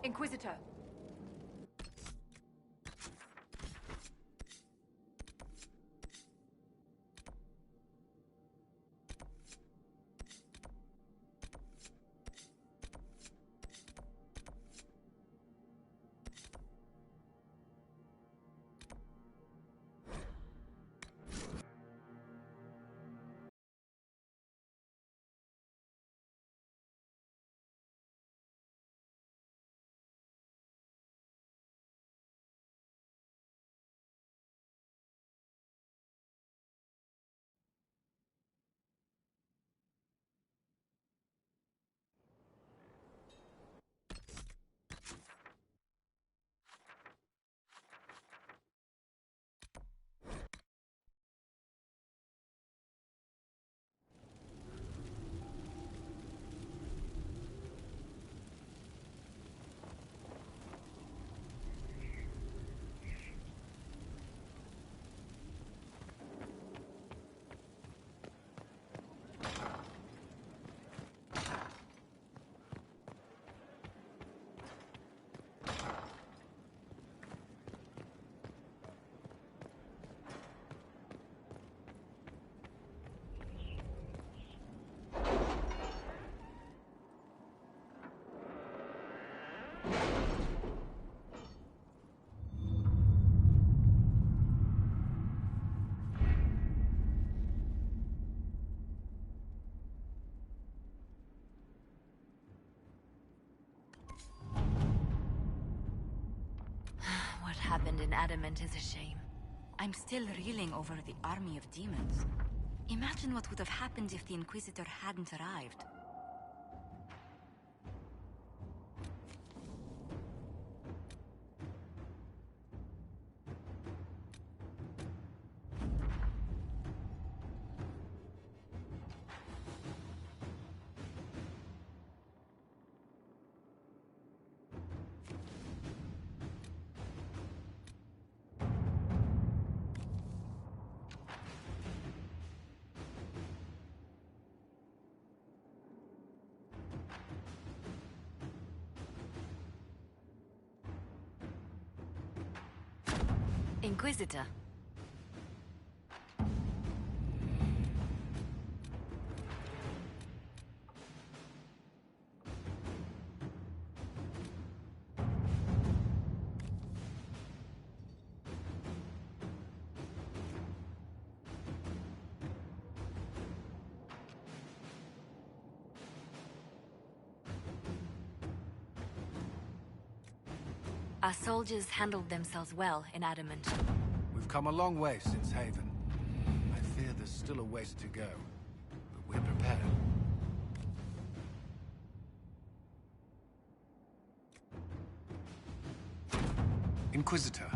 Inquisitor. What happened in Adamant is a shame. I'm still reeling over the army of demons. Imagine what would have happened if the Inquisitor hadn't arrived. Inquisitor. Our soldiers handled themselves well in Adamant. We've come a long way since Haven. I fear there's still a ways to go, but we're prepared. Inquisitor.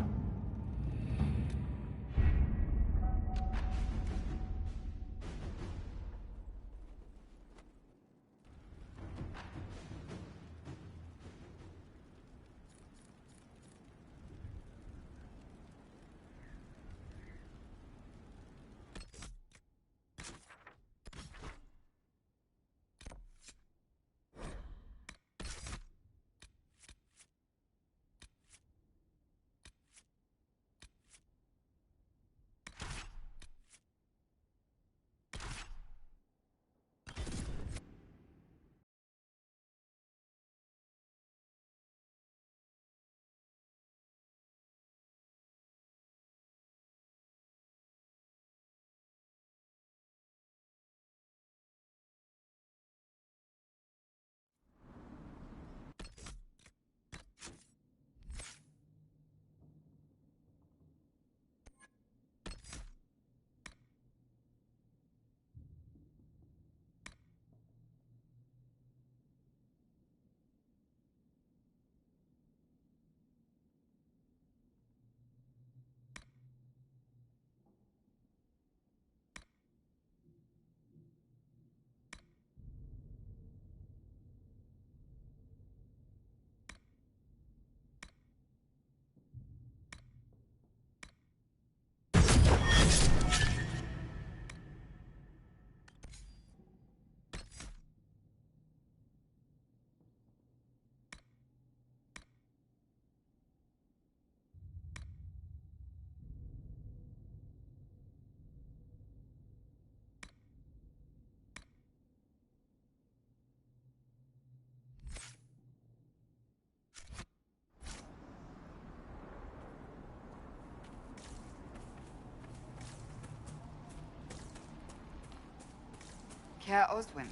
Care Oswin.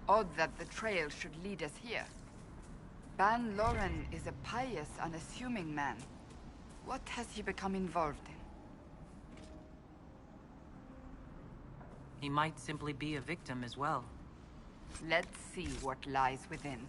Odd that the trail should lead us here. Ban Loren is a pious, unassuming man. What has he become involved in? He might simply be a victim as well. Let's see what lies within.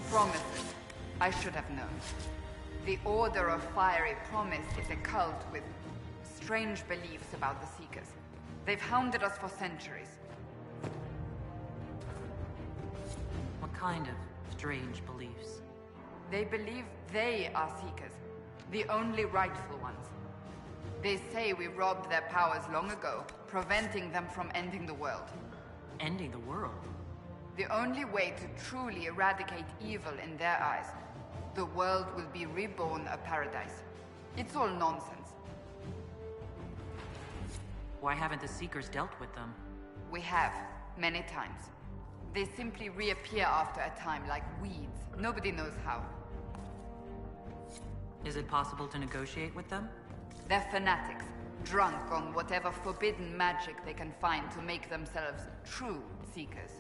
Promises. I should have known. The Order of Fiery Promise is a cult with strange beliefs about the Seekers. They've hounded us for centuries. What kind of strange beliefs? They believe they are Seekers, the only rightful ones. They say we robbed their powers long ago, preventing them from ending the world. Ending the world? The only way to truly eradicate evil in their eyes, the world will be reborn a paradise. It's all nonsense. Why haven't the Seekers dealt with them? We have, many times. They simply reappear after a time like weeds. Nobody knows how. Is it possible to negotiate with them? They're fanatics, drunk on whatever forbidden magic they can find to make themselves true Seekers.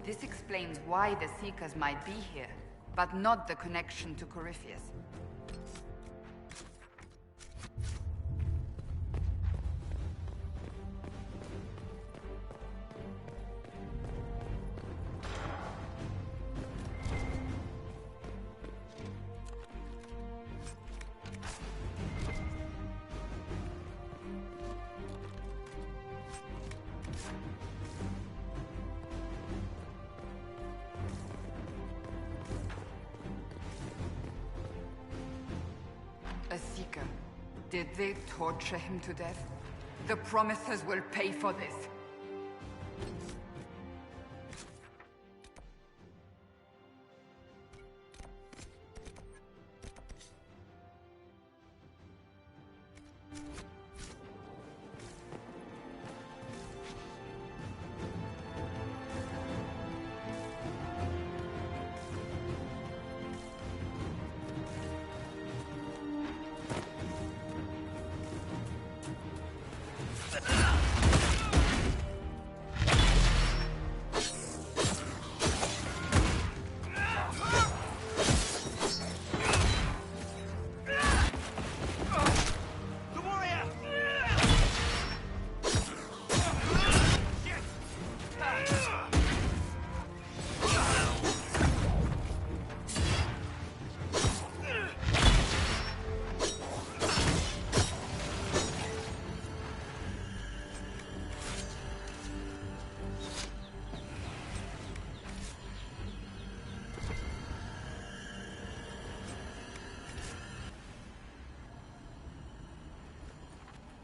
This explains why the Seekers might be here, but not the connection to Corypheus. A Seeker. Did they torture him to death? The Promisers will pay for this.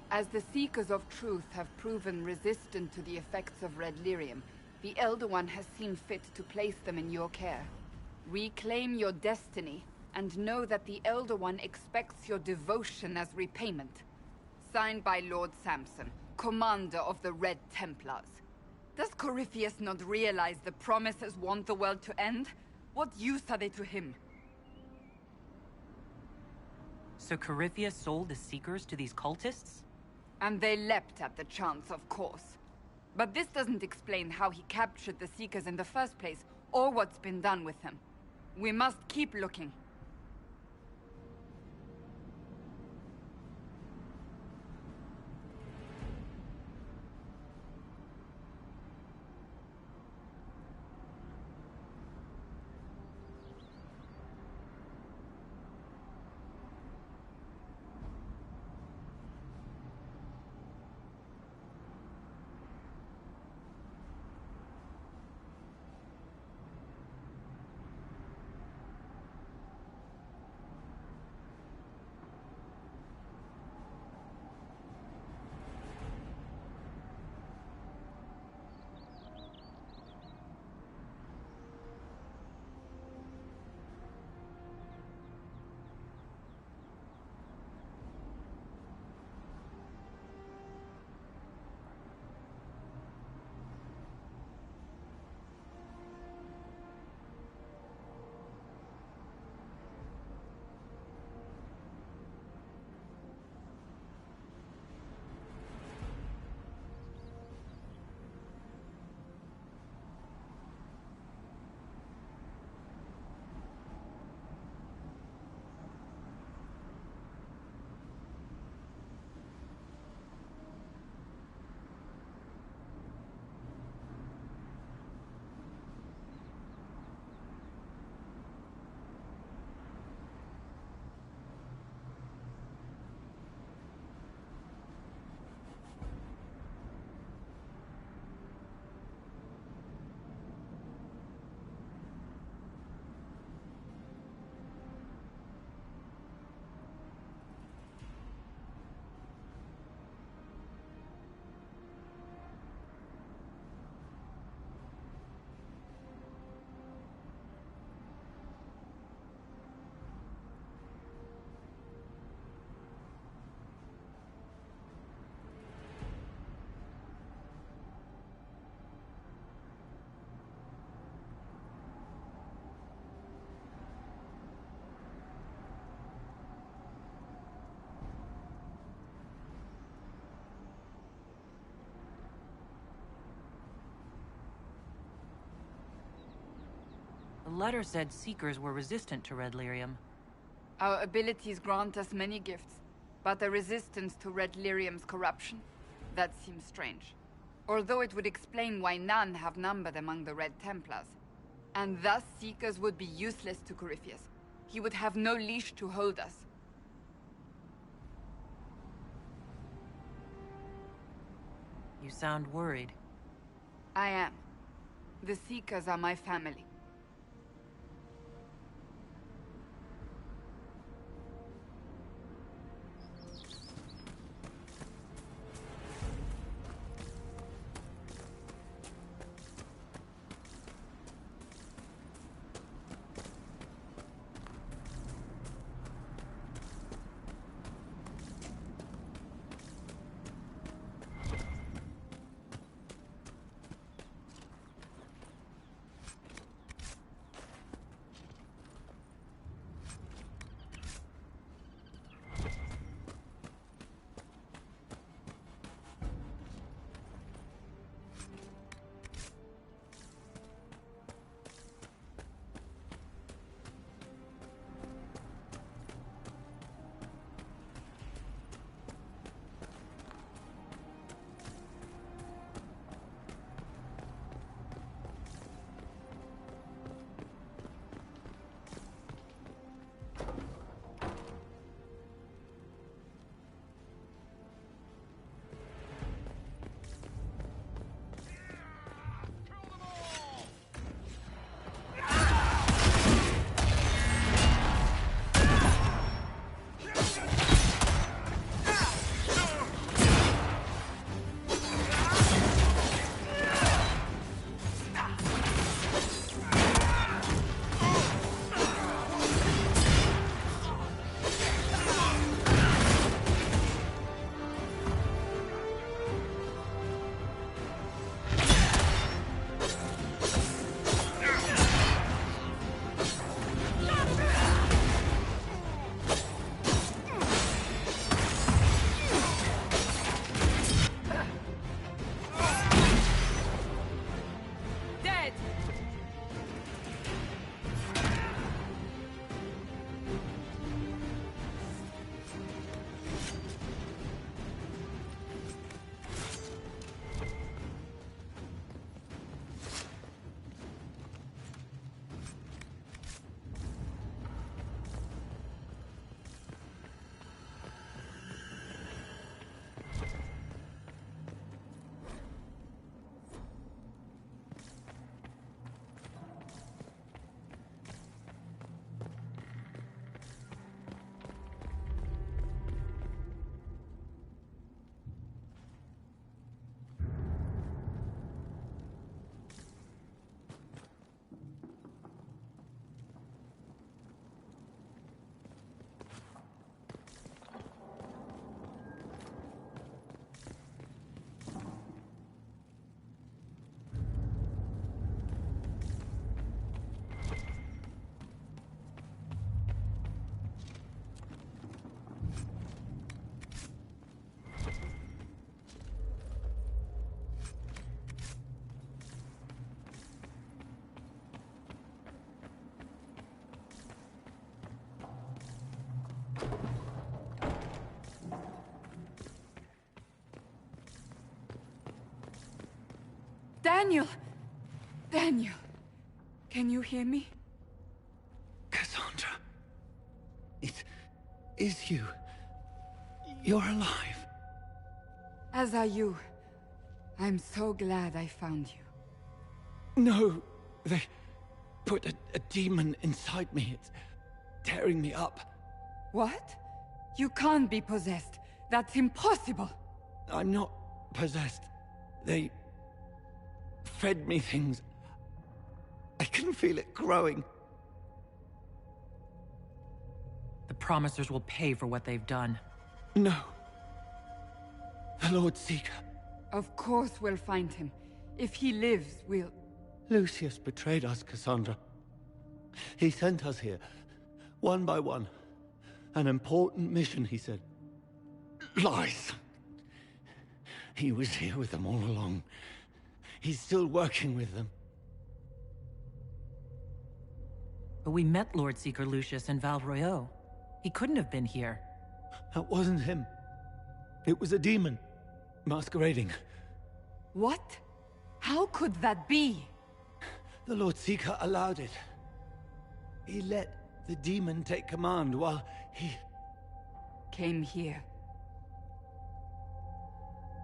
As the Seekers of Truth have proven resistant to the effects of red lyrium, the Elder One has seen fit to place them in your care. Reclaim your destiny, and know that the Elder One expects your devotion as repayment. Signed by Lord Samson, commander of the Red Templars. Does Corypheus not realize the promises want the world to end? What use are they to him? So Corypheus sold the Seekers to these cultists? And they leapt at the chance, of course. But this doesn't explain how he captured the Seekers in the first place, or what's been done with them. We must keep looking. The letter said Seekers were resistant to red lyrium. Our abilities grant us many gifts, but a resistance to red lyrium's corruption? That seems strange. Although it would explain why none have numbered among the Red Templars. And thus Seekers would be useless to Corypheus. He would have no leash to hold us. You sound worried. I am. The Seekers are my family. Daniel! Daniel! Can you hear me? Cassandra. It is you. You're alive. As are you. I'm so glad I found you. No, they put a demon inside me. It's tearing me up. What? You can't be possessed. That's impossible. I'm not possessed. They fed me things. I can feel it growing. The Promisers will pay for what they've done. No. The Lord Seeker. Of course we'll find him. If he lives, we'll... Lucius betrayed us, Cassandra. He sent us here, one by one. An important mission, he said. Lies. He was here with them all along. He's still working with them. But we met Lord Seeker Lucius in Val Royeaux. He couldn't have been here. That wasn't him. It was a demon, masquerading. What? How could that be? The Lord Seeker allowed it. He let the demon take command while he... Came here.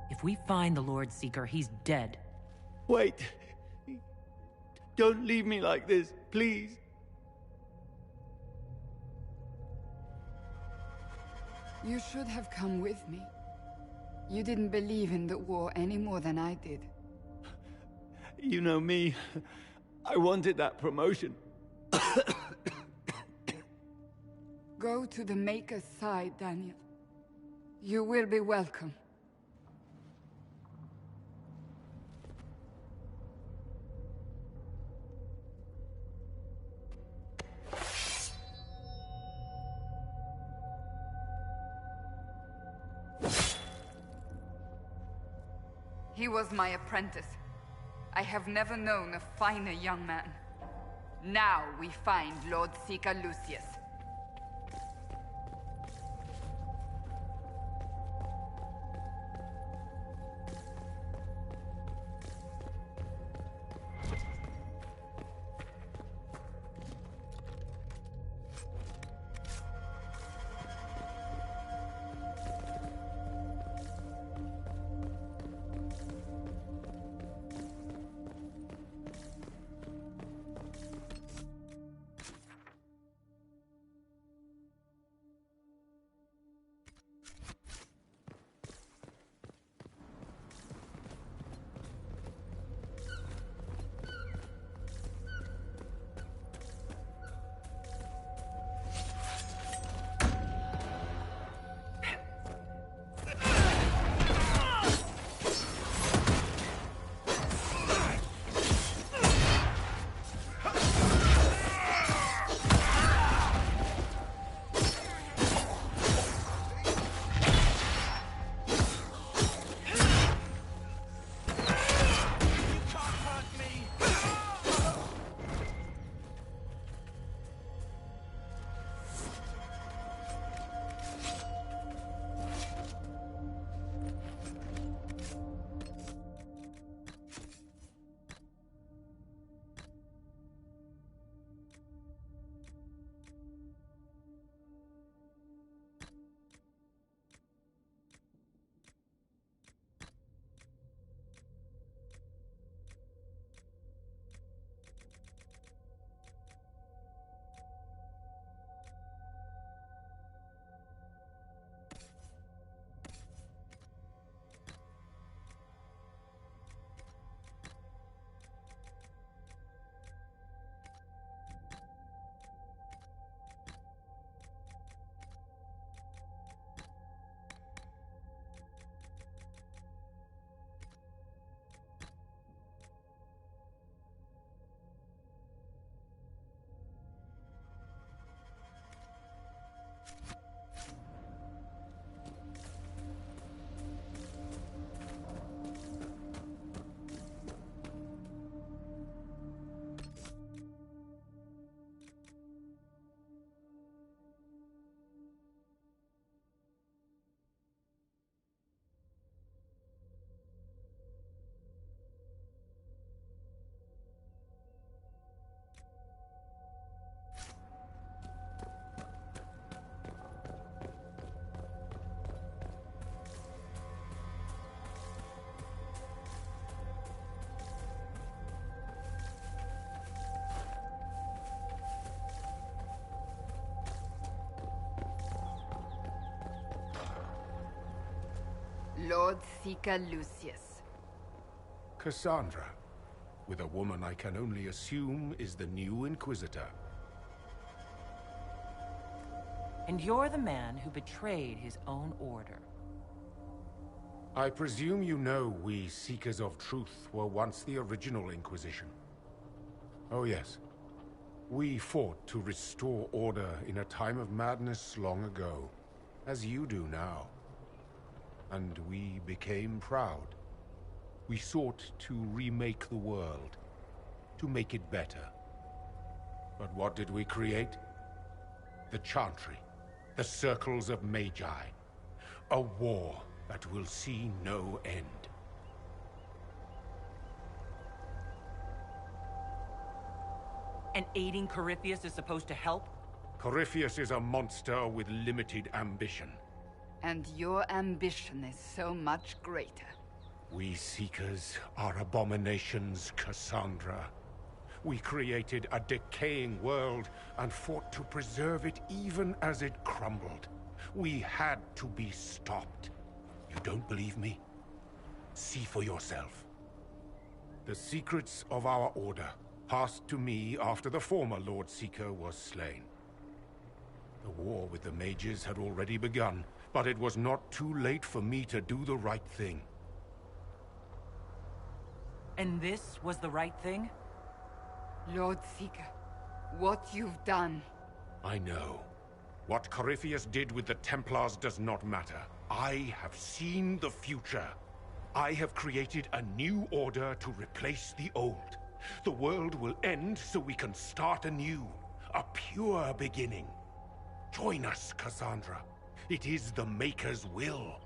If we find the Lord Seeker, he's dead. Wait. Don't leave me like this, please. You should have come with me. You didn't believe in the war any more than I did. You know me. I wanted that promotion. Go to the Maker's side, Daniel. You will be welcome. He was my apprentice. I have never known a finer young man. Now we find Lord Seeker Lucius. Lord Seeker Lucius. Cassandra, with a woman I can only assume is the new Inquisitor. And you're the man who betrayed his own order. I presume you know we Seekers of Truth were once the original Inquisition. Oh yes. We fought to restore order in a time of madness long ago, as you do now. And we became proud. We sought to remake the world, to make it better. But what did we create? The Chantry, the Circles of Magi. A war that will see no end. And aiding Corypheus is supposed to help? Corypheus is a monster with limited ambition. And your ambition is so much greater. We Seekers are abominations, Cassandra. We created a decaying world and fought to preserve it even as it crumbled. We had to be stopped. You don't believe me? See for yourself. The secrets of our order passed to me after the former Lord Seeker was slain. The war with the mages had already begun, but it was not too late for me to do the right thing. And this was the right thing? Lord Seeker, what you've done... I know. What Corypheus did with the Templars does not matter. I have seen the future. I have created a new order to replace the old. The world will end so we can start anew. A pure beginning. Join us, Cassandra. It is the Maker's will.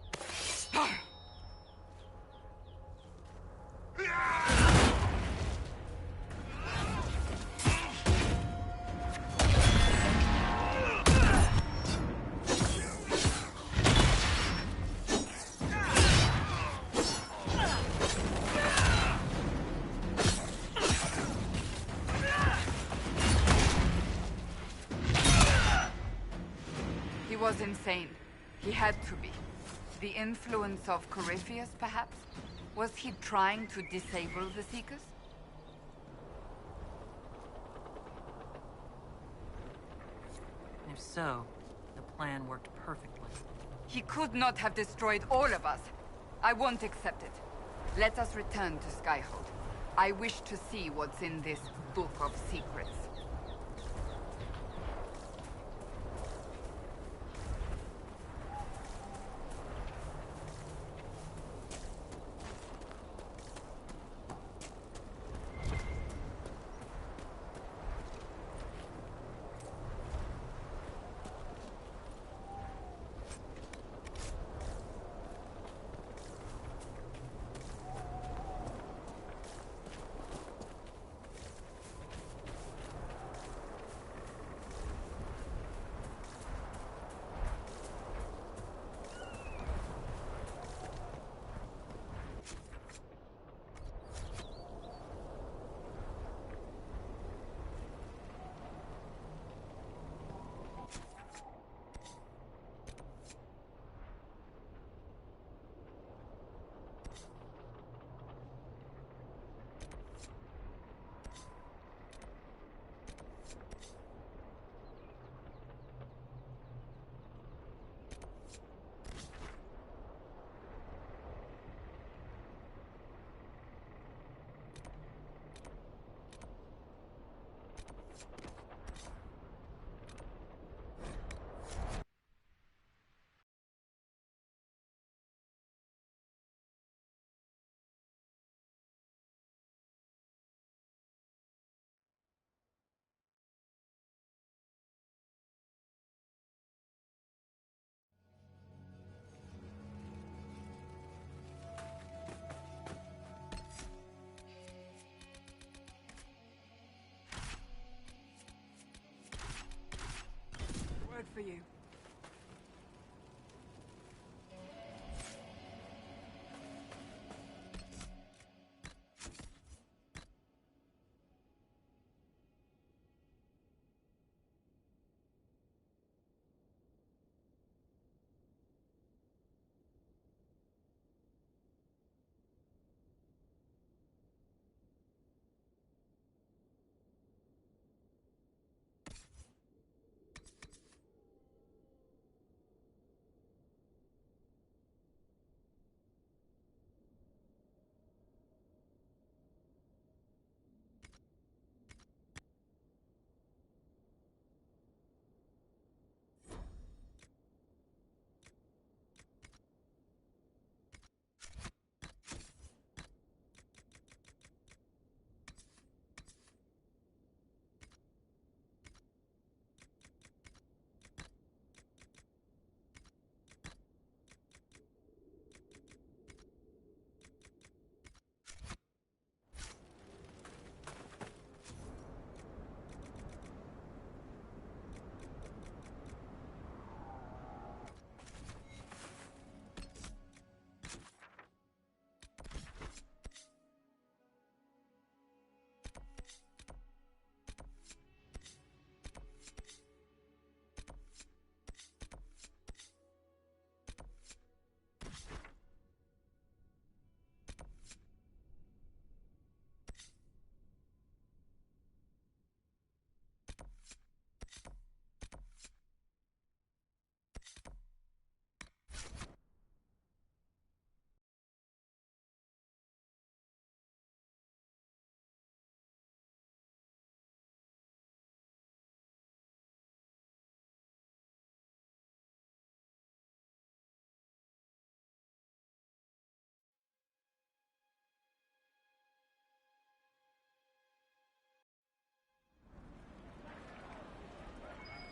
He was insane. He had to be. The influence of Corypheus, perhaps? Was he trying to disable the Seekers? If so, the plan worked perfectly. He could not have destroyed all of us. I won't accept it. Let us return to Skyhold. I wish to see what's in this Book of Secrets.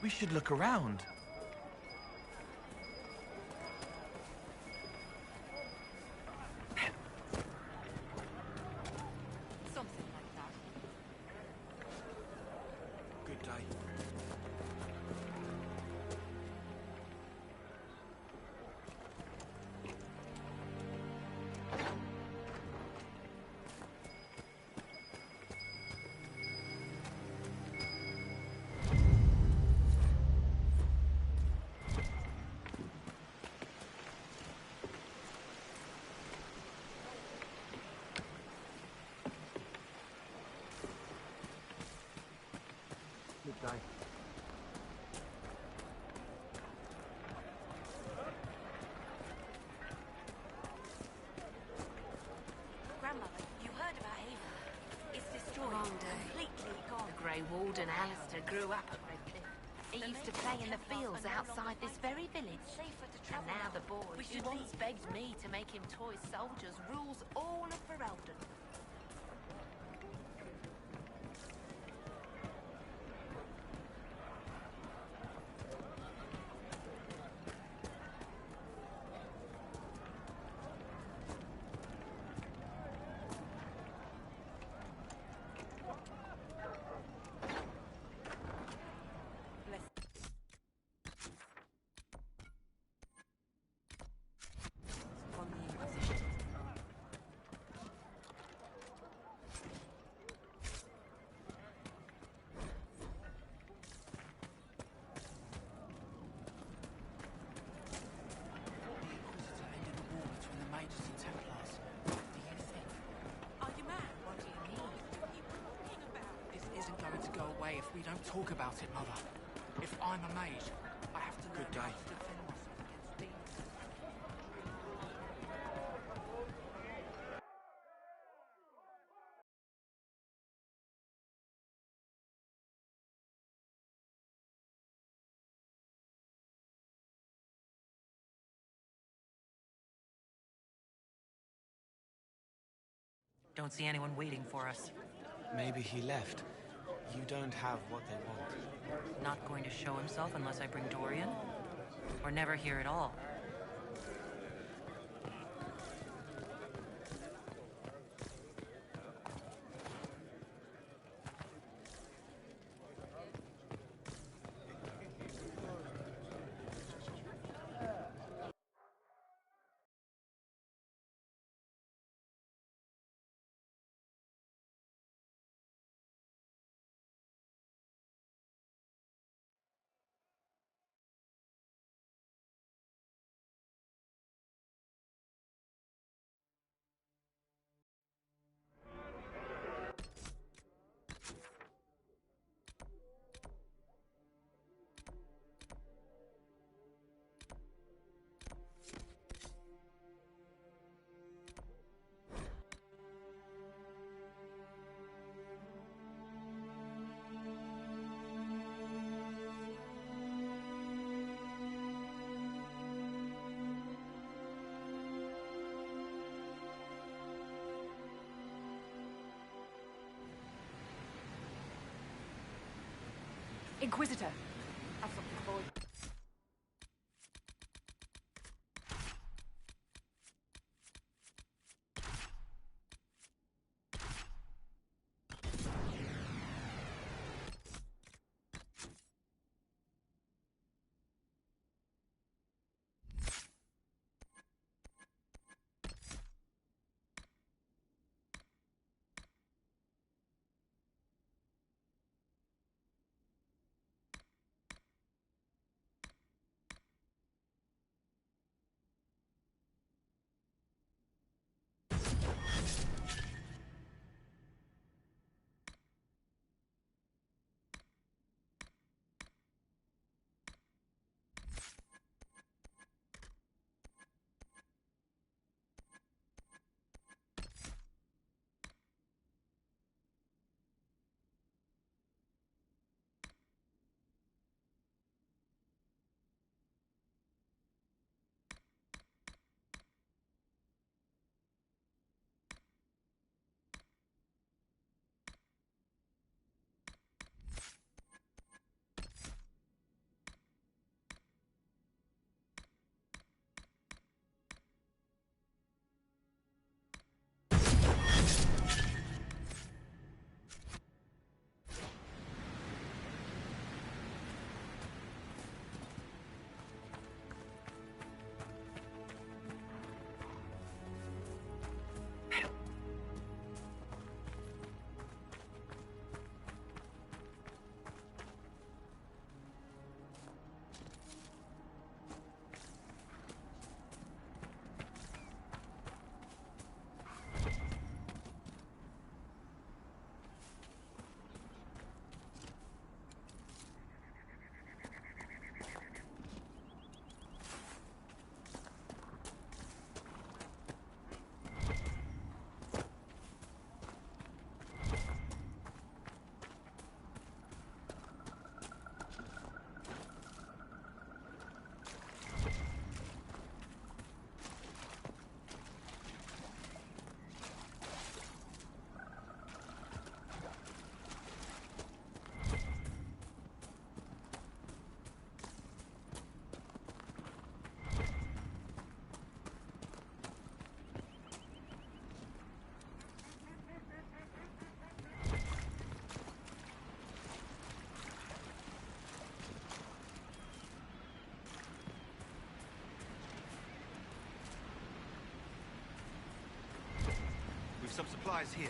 We should look around. Something like that. Good day. Good day. Grandmother, you heard about Ava? It's destroyed. Wrong day. Completely gone. The Grey Warden Alistair grew up at Redcliffe. He used to play in the fields outside this very village. And now the boy, who once begged me to make him toy soldiers, rules all of Ferelden. On the Inquisition. The Inquisitor ended the war between the Mages and Templars. What do you think? Are you mad? What do you mean? What are you talking about? This isn't going to go away if we don't talk about it, Mother. If I'm a mage, I have to learn Good day. how to defend myself against demons. Don't see anyone waiting for us. Maybe he left. You don't have what they want. Not going to show himself unless I bring Dorian? Or never here at all? Inquisitor! Have something for you. some supplies here.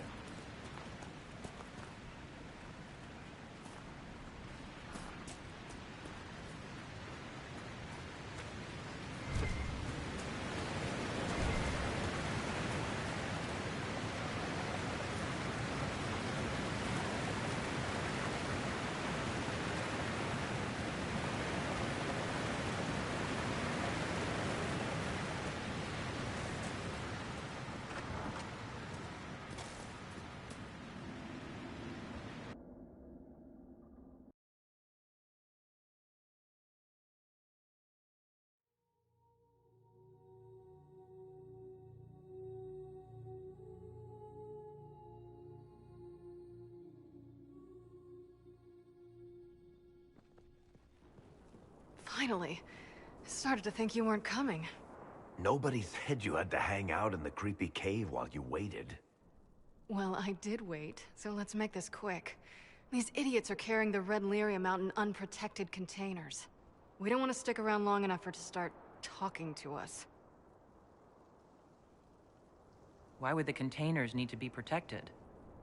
Finally. I started to think you weren't coming. Nobody said you had to hang out in the creepy cave while you waited. Well, I did wait, so let's make this quick. These idiots are carrying the red lyrium out in unprotected containers. We don't want to stick around long enough for it to start talking to us. Why would the containers need to be protected?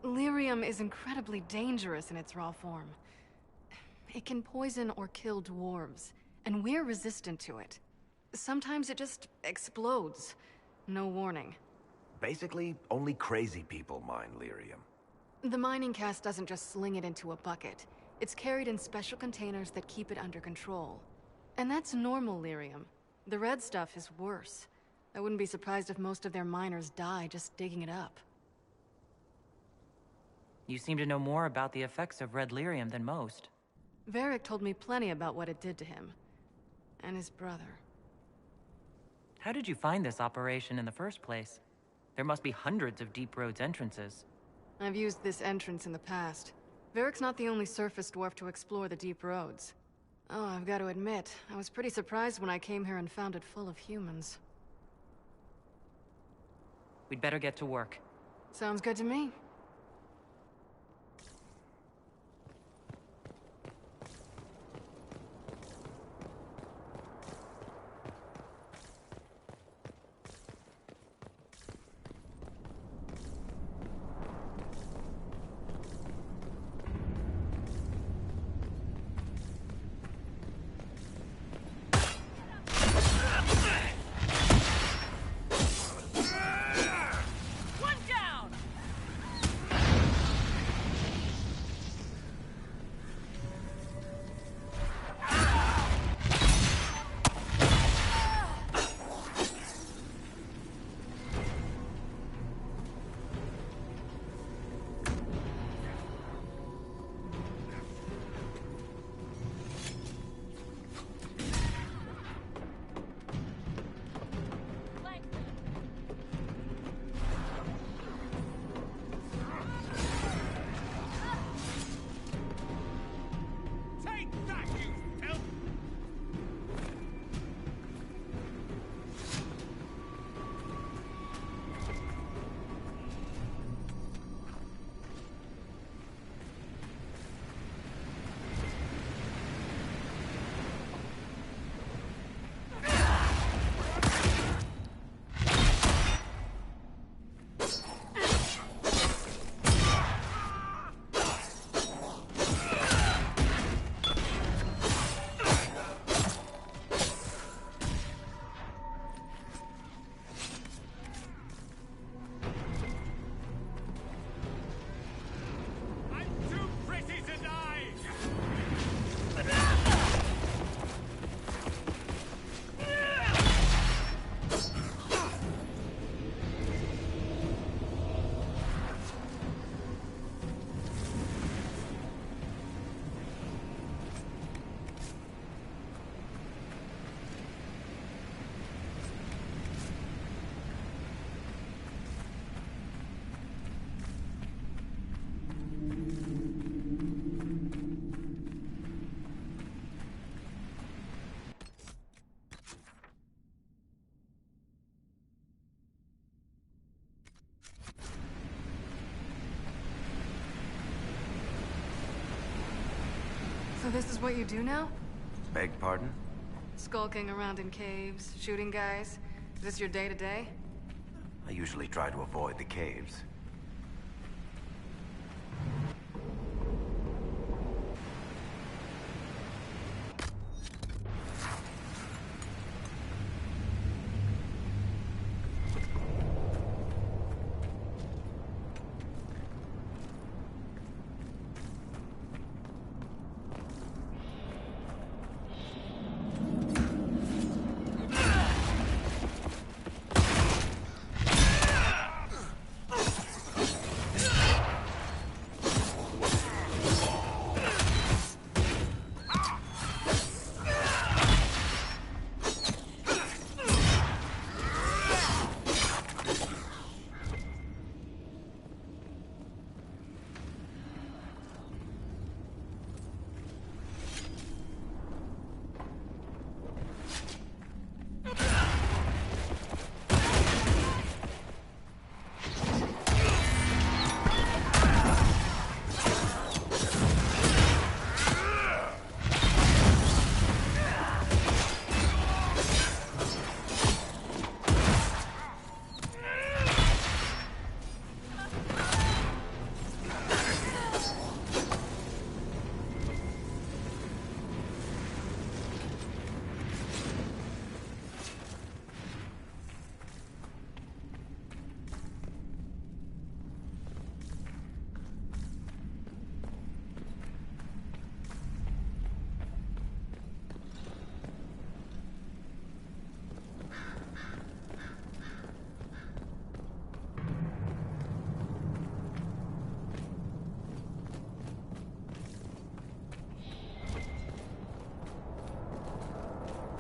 Lyrium is incredibly dangerous in its raw form. It can poison or kill dwarves, and we're resistant to it. Sometimes it just explodes. No warning. Basically, only crazy people mine lyrium. The mining cast doesn't just sling it into a bucket. It's carried in special containers that keep it under control. And that's normal lyrium. The red stuff is worse. I wouldn't be surprised if most of their miners die just digging it up. You seem to know more about the effects of red lyrium than most. Varric told me plenty about what it did to him. And his brother. How did you find this operation in the first place? There must be hundreds of Deep Road's entrances. I've used this entrance in the past. Varric's not the only surface dwarf to explore the Deep Roads. Oh, I've got to admit, I was pretty surprised when I came here and found it full of humans. We'd better get to work. Sounds good to me. So this is what you do now? Beg pardon? Skulking around in caves, shooting guys? Is this your day-to-day? I usually try to avoid the caves.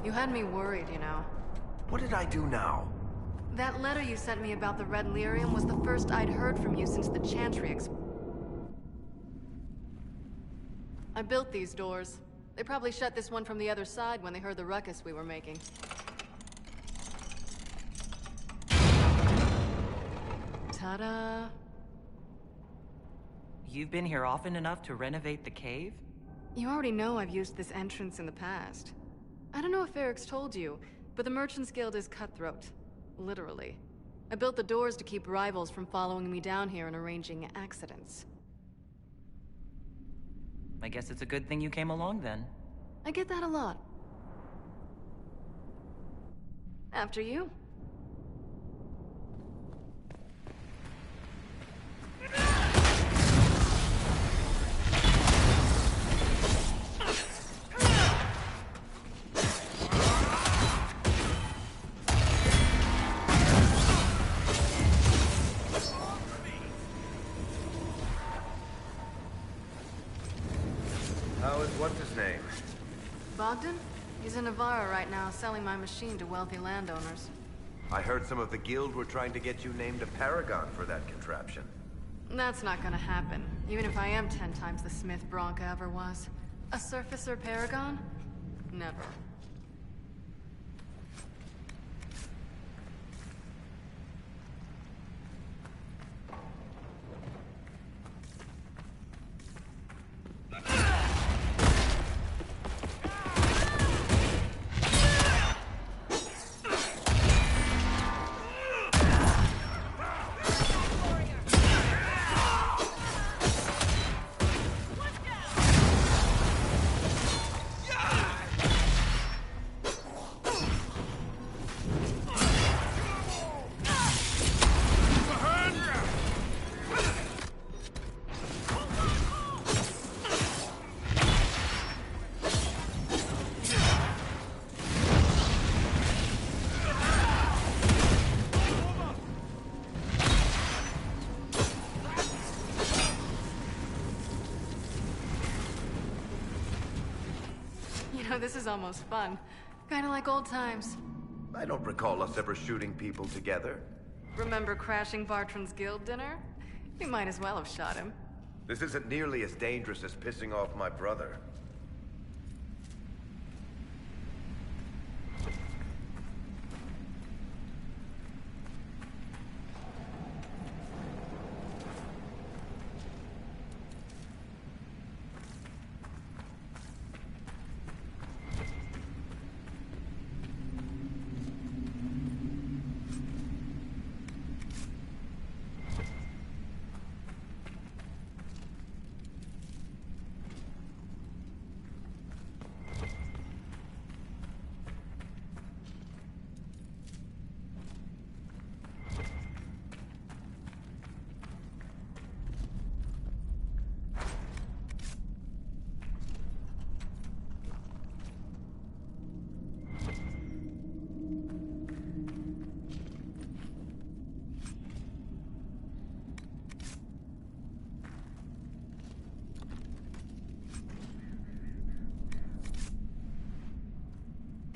You had me worried, you know. What did I do now? That letter you sent me about the Red Lyrium was the first I'd heard from you since the Chantry I built these doors. They probably shut this one from the other side when they heard the ruckus we were making. Ta-da! You've been here often enough to renovate the cave? You already know I've used this entrance in the past. I don't know if Eric's told you, but the Merchants Guild is cutthroat. Literally. I built the doors to keep rivals from following me down here and arranging accidents. I guess it's a good thing you came along then. I get that a lot. After you. What's his name? Bogdan? He's in Navarra right now, selling my machine to wealthy landowners. I heard some of the guild were trying to get you named a paragon for that contraption. That's not gonna happen, even if I am 10 times the smith Bronca ever was. A surfacer paragon? Never. This is almost fun. Kinda like old times. I don't recall us ever shooting people together. Remember crashing Bartran's guild dinner? We might as well have shot him. This isn't nearly as dangerous as pissing off my brother.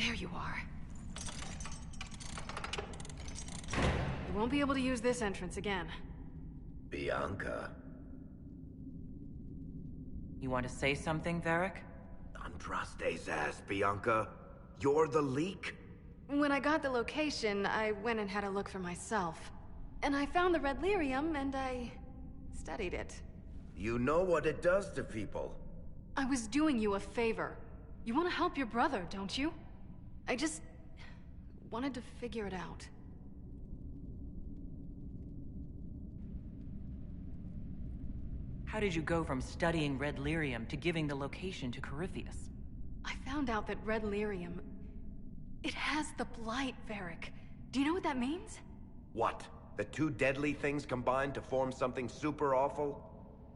There you are. You won't be able to use this entrance again. Bianca. You want to say something, Varric? Andraste's ass, Bianca. You're the leak? When I got the location, I went and had a look for myself. And I found the Red Lyrium, and I studied it. You know what it does to people. I was doing you a favor. You want to help your brother, don't you? I just wanted to figure it out. How did you go from studying Red Lyrium to giving the location to Corypheus? I found out that Red Lyrium... it has the Blight, Varric. Do you know what that means? What? The two deadly things combined to form something super awful?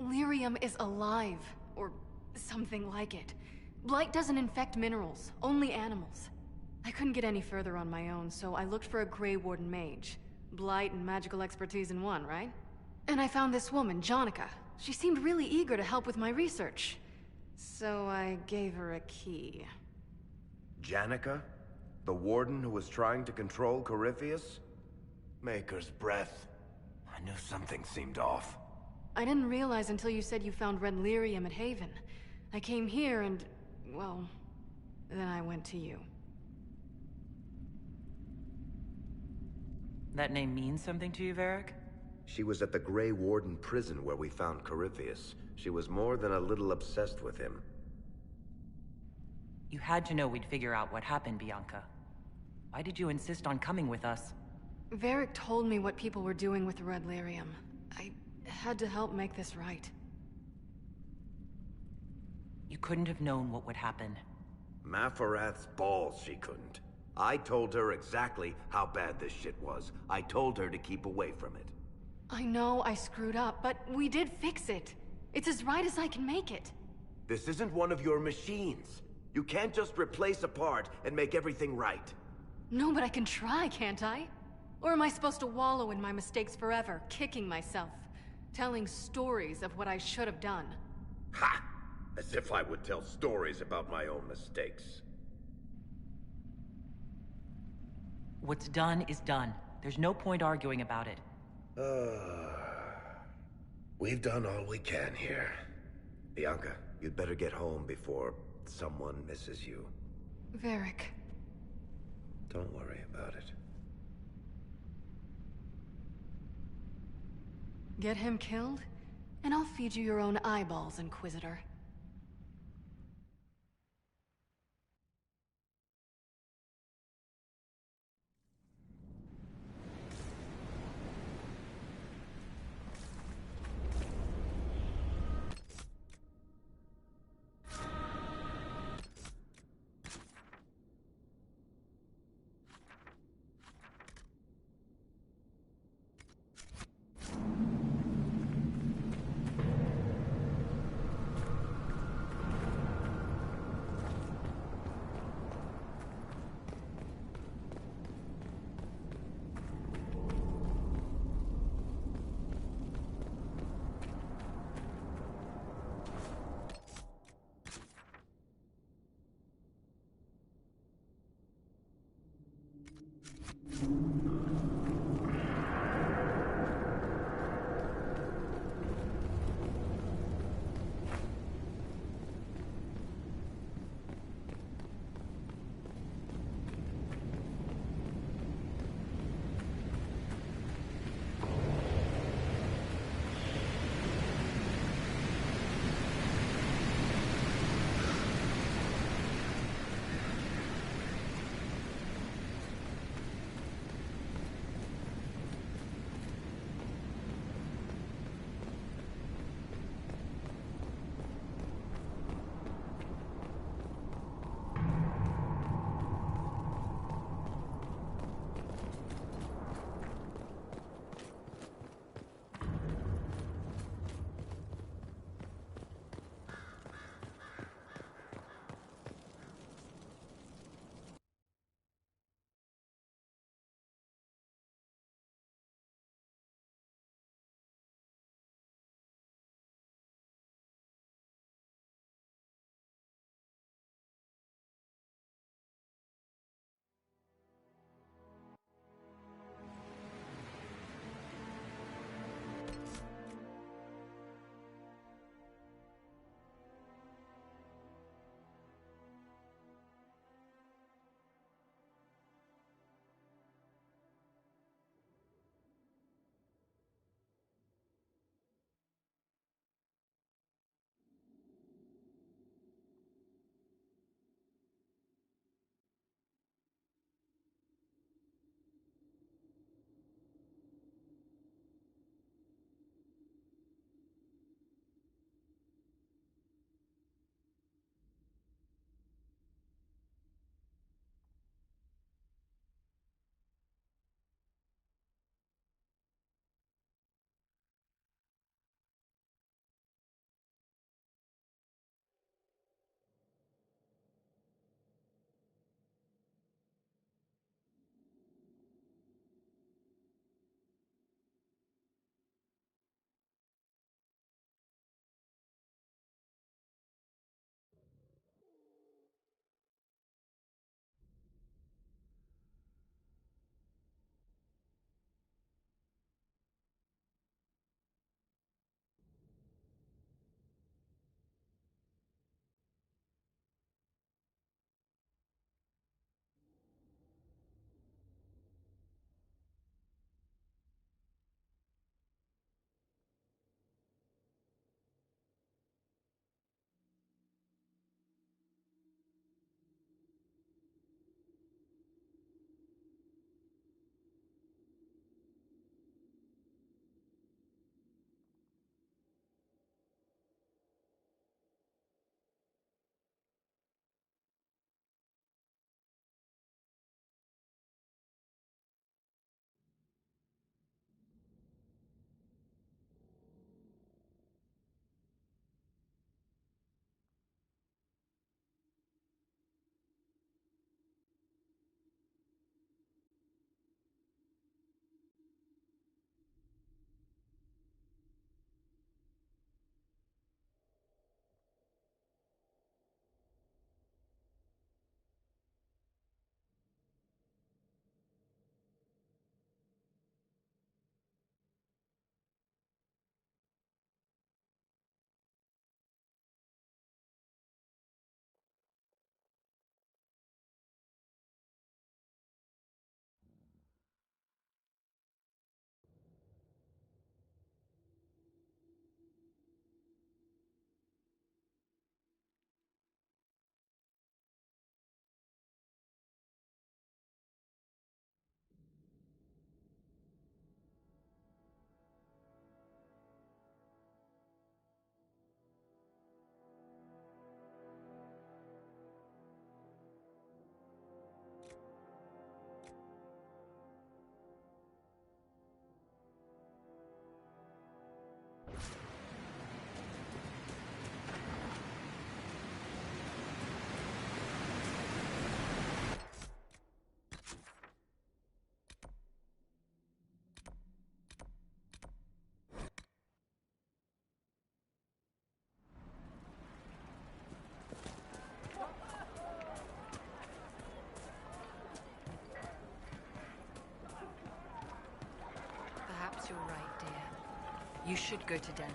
Lyrium is alive, or something like it. Blight doesn't infect minerals, only animals. I couldn't get any further on my own, so I looked for a Grey Warden mage. Blight and magical expertise in one, right? And I found this woman, Jonica. She seemed really eager to help with my research. So I gave her a key. Janica? The warden who was trying to control Corypheus? Maker's breath. I knew something seemed off. I didn't realize until you said you found red lyrium at Haven. I came here and, well, then I went to you. That name means something to you, Varric? She was at the Grey Warden prison where we found Corypheus. She was more than a little obsessed with him. You had to know we'd figure out what happened, Bianca. Why did you insist on coming with us? Varric told me what people were doing with the red lyrium. I had to help make this right. You couldn't have known what would happen. Mafarath's balls, she couldn't. I told her exactly how bad this shit was. I told her to keep away from it. I know I screwed up, but we did fix it. It's as right as I can make it. This isn't one of your machines. You can't just replace a part and make everything right. No, but I can try, can't I? Or am I supposed to wallow in my mistakes forever, kicking myself, telling stories of what I should have done? Ha! As if I would tell stories about my own mistakes. What's done is done. There's no point arguing about it. We've done all we can here. Bianca, you'd better get home before someone misses you. Varric. Don't worry about it. Get him killed, and I'll feed you your own eyeballs, Inquisitor. You should go to Denver.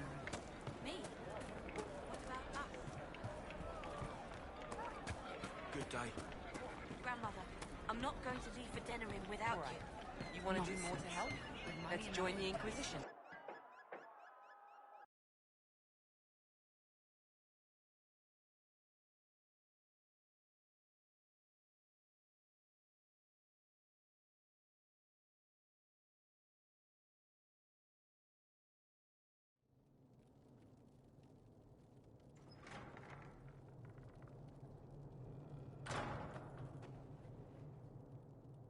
Me? What about us? Good day. Grandmother, I'm not going to leave for Denerim without you. You want to do more to help? Let's join the Inquisition.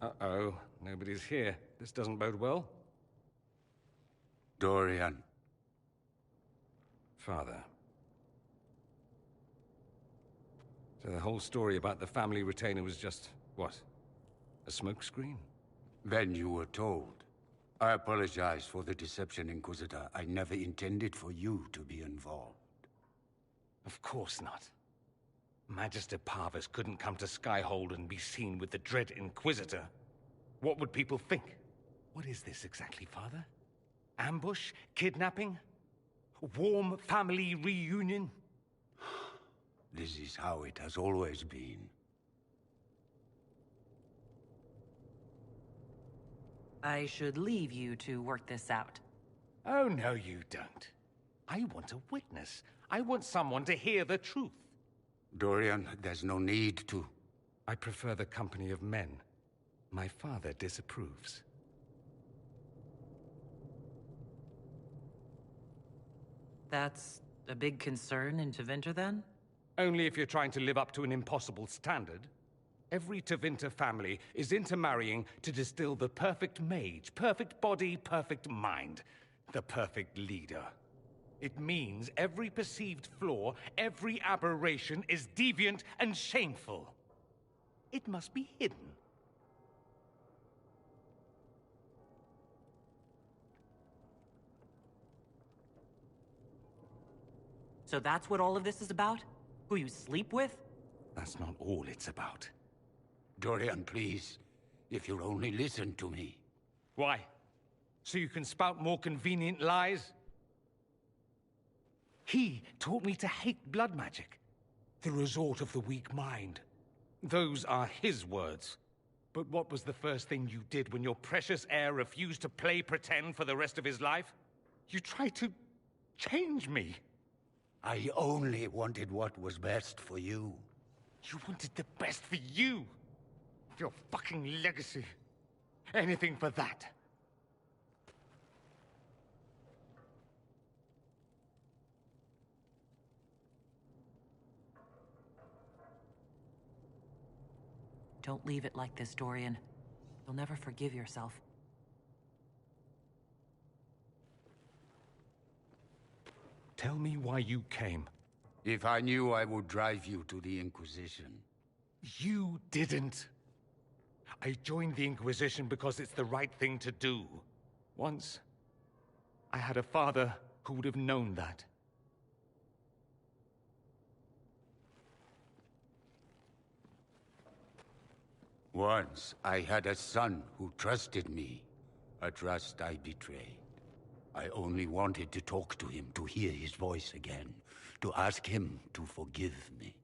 Uh-oh, nobody's here. This doesn't bode well. Dorian. Father. So the whole story about the family retainer was just, what? A smokescreen? Then you were told. I apologize for the deception, Inquisitor. I never intended for you to be involved. Of course not. Magister Parvus couldn't come to Skyhold and be seen with the dread Inquisitor. What would people think? What is this exactly, Father? Ambush? Kidnapping? Warm family reunion? This is how it has always been. I should leave you to work this out. Oh, no, you don't. I want a witness. I want someone to hear the truth. Dorian, there's no need to. I prefer the company of men. My father disapproves. That's a big concern in Tevinter, then? Only if you're trying to live up to an impossible standard. Every Tevinter family is intermarrying to distill the perfect mage, perfect body, perfect mind, the perfect leader. It means every perceived flaw, every aberration is deviant and shameful. It must be hidden. So that's what all of this is about? Who you sleep with? That's not all it's about. Dorian, please. If you'll only listen to me. Why? So you can spout more convenient lies? He taught me to hate blood magic. The resort of the weak mind. Those are his words. But what was the first thing you did when your precious heir refused to play pretend for the rest of his life? You tried to change me. I only wanted what was best for you. You wanted the best for you. Your fucking legacy. Anything for that. Don't leave it like this, Dorian. You'll never forgive yourself. Tell me why you came. If I knew, I would drive you to the Inquisition. You didn't. I joined the Inquisition because it's the right thing to do. Once, I had a father who would have known that. Once, I had a son who trusted me. A trust I betrayed. I only wanted to talk to him, to hear his voice again, to ask him to forgive me.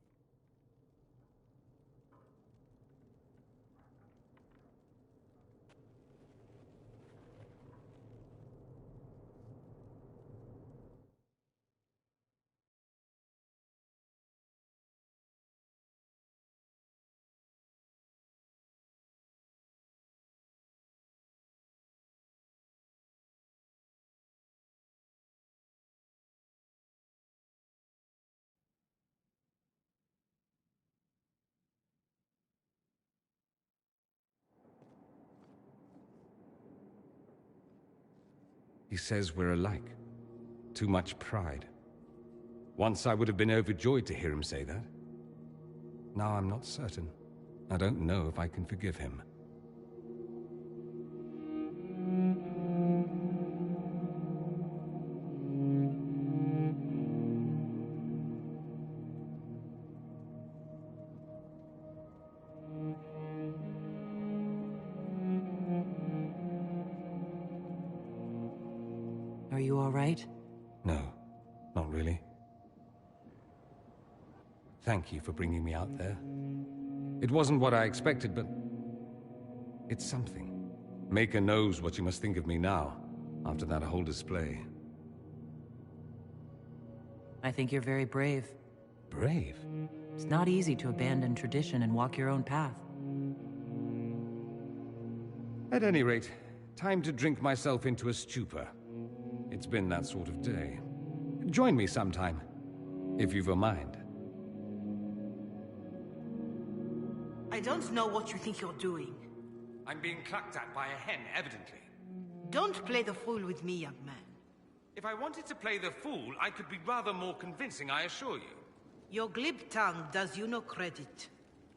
He says we're alike. Too much pride. Once I would have been overjoyed to hear him say that. Now I'm not certain. I don't know if I can forgive him. Are you all all right? No, not really. Thank you for bringing me out there. It wasn't what I expected, but it's something. Maker knows what you must think of me now, after that whole display. I think you're very brave. Brave? It's not easy to abandon tradition and walk your own path. At any rate, time to drink myself into a stupor. It's been that sort of day. Join me sometime, if you've a mind. I don't know what you think you're doing. I'm being clucked at by a hen, evidently. Don't play the fool with me, young man. If I wanted to play the fool, I could be rather more convincing, I assure you. Your glib tongue does you no credit.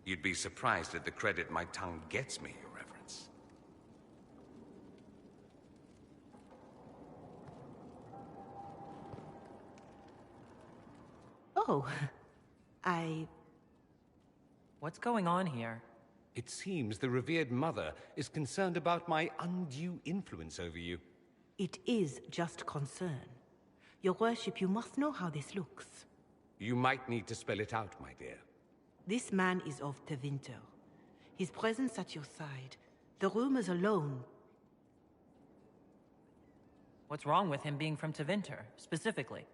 You'd be surprised at the credit my tongue gets me, Your Reverence. Oh, What's going on here? It seems the revered mother is concerned about my undue influence over you. It is just concern. Your worship, you must know how this looks. You might need to spell it out, my dear. This man is of Tevinter. His presence at your side, the rumors alone. What's wrong with him being from Tevinter, specifically?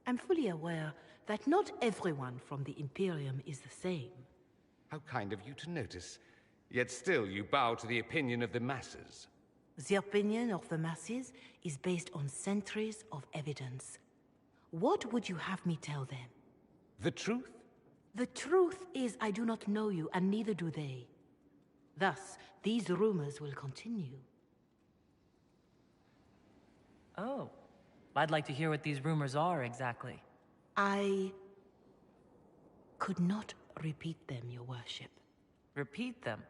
I'm fully aware that not everyone from the Imperium is the same. How kind of you to notice. Yet still you bow to the opinion of the masses. The opinion of the masses is based on centuries of evidence. What would you have me tell them? The truth? The truth is I do not know you, and neither do they. Thus, these rumors will continue. Oh. I'd like to hear what these rumors are, exactly. I could not repeat them, your worship. Repeat them?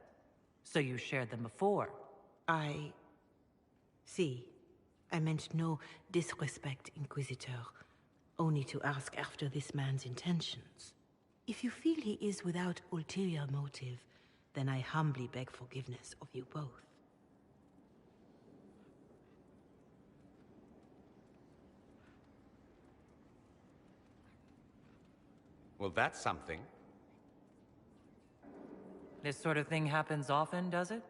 So you shared them before? See, I meant no disrespect, Inquisitor. Only to ask after this man's intentions. If you feel he is without ulterior motive, then I humbly beg forgiveness of you both. Well, that's something. This sort of thing happens often, does it?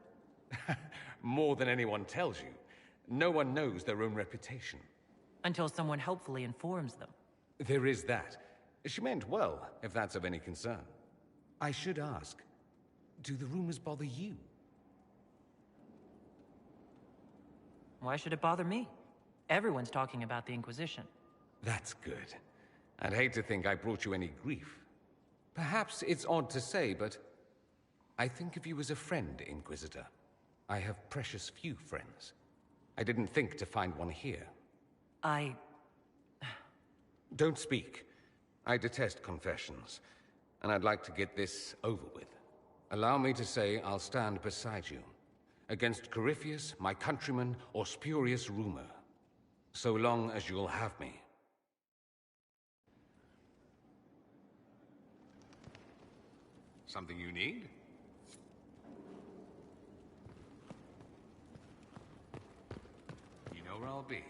More than anyone tells you. No one knows their own reputation. Until someone helpfully informs them. There is that. She meant well, if that's of any concern. I should ask, do the rumors bother you? Why should it bother me? Everyone's talking about the Inquisition. That's good. I'd hate to think I brought you any grief. Perhaps it's odd to say, but I think of you as a friend, Inquisitor. I have precious few friends. I didn't think to find one here. Don't speak. I detest confessions, and I'd like to get this over with. Allow me to say I'll stand beside you, against Corypheus, my countryman, or spurious rumor, so long as you'll have me. Something you need? You know where I'll be.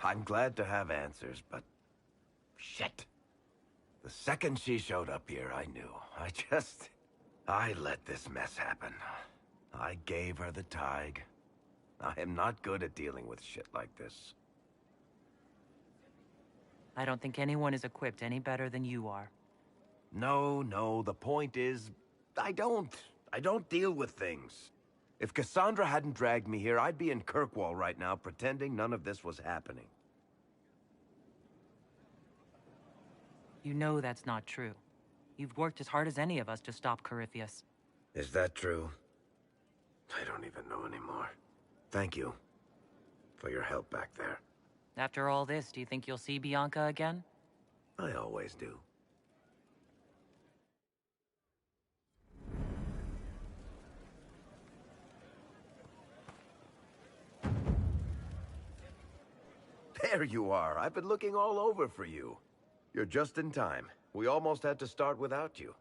I'm glad to have answers, but... shit. The second she showed up here, I knew. I let this mess happen. I gave her the Tig. I am not good at dealing with shit like this. I don't think anyone is equipped any better than you are. No, the point is... I don't deal with things. If Cassandra hadn't dragged me here, I'd be in Kirkwall right now, pretending none of this was happening. You know that's not true. You've worked as hard as any of us to stop Is that true? I don't even know anymore. Thank you. for your help back there. After all this, do you think you'll see Bianca again? I always do. There you are. I've been looking all over for you. You're just in time. We almost had to start without you.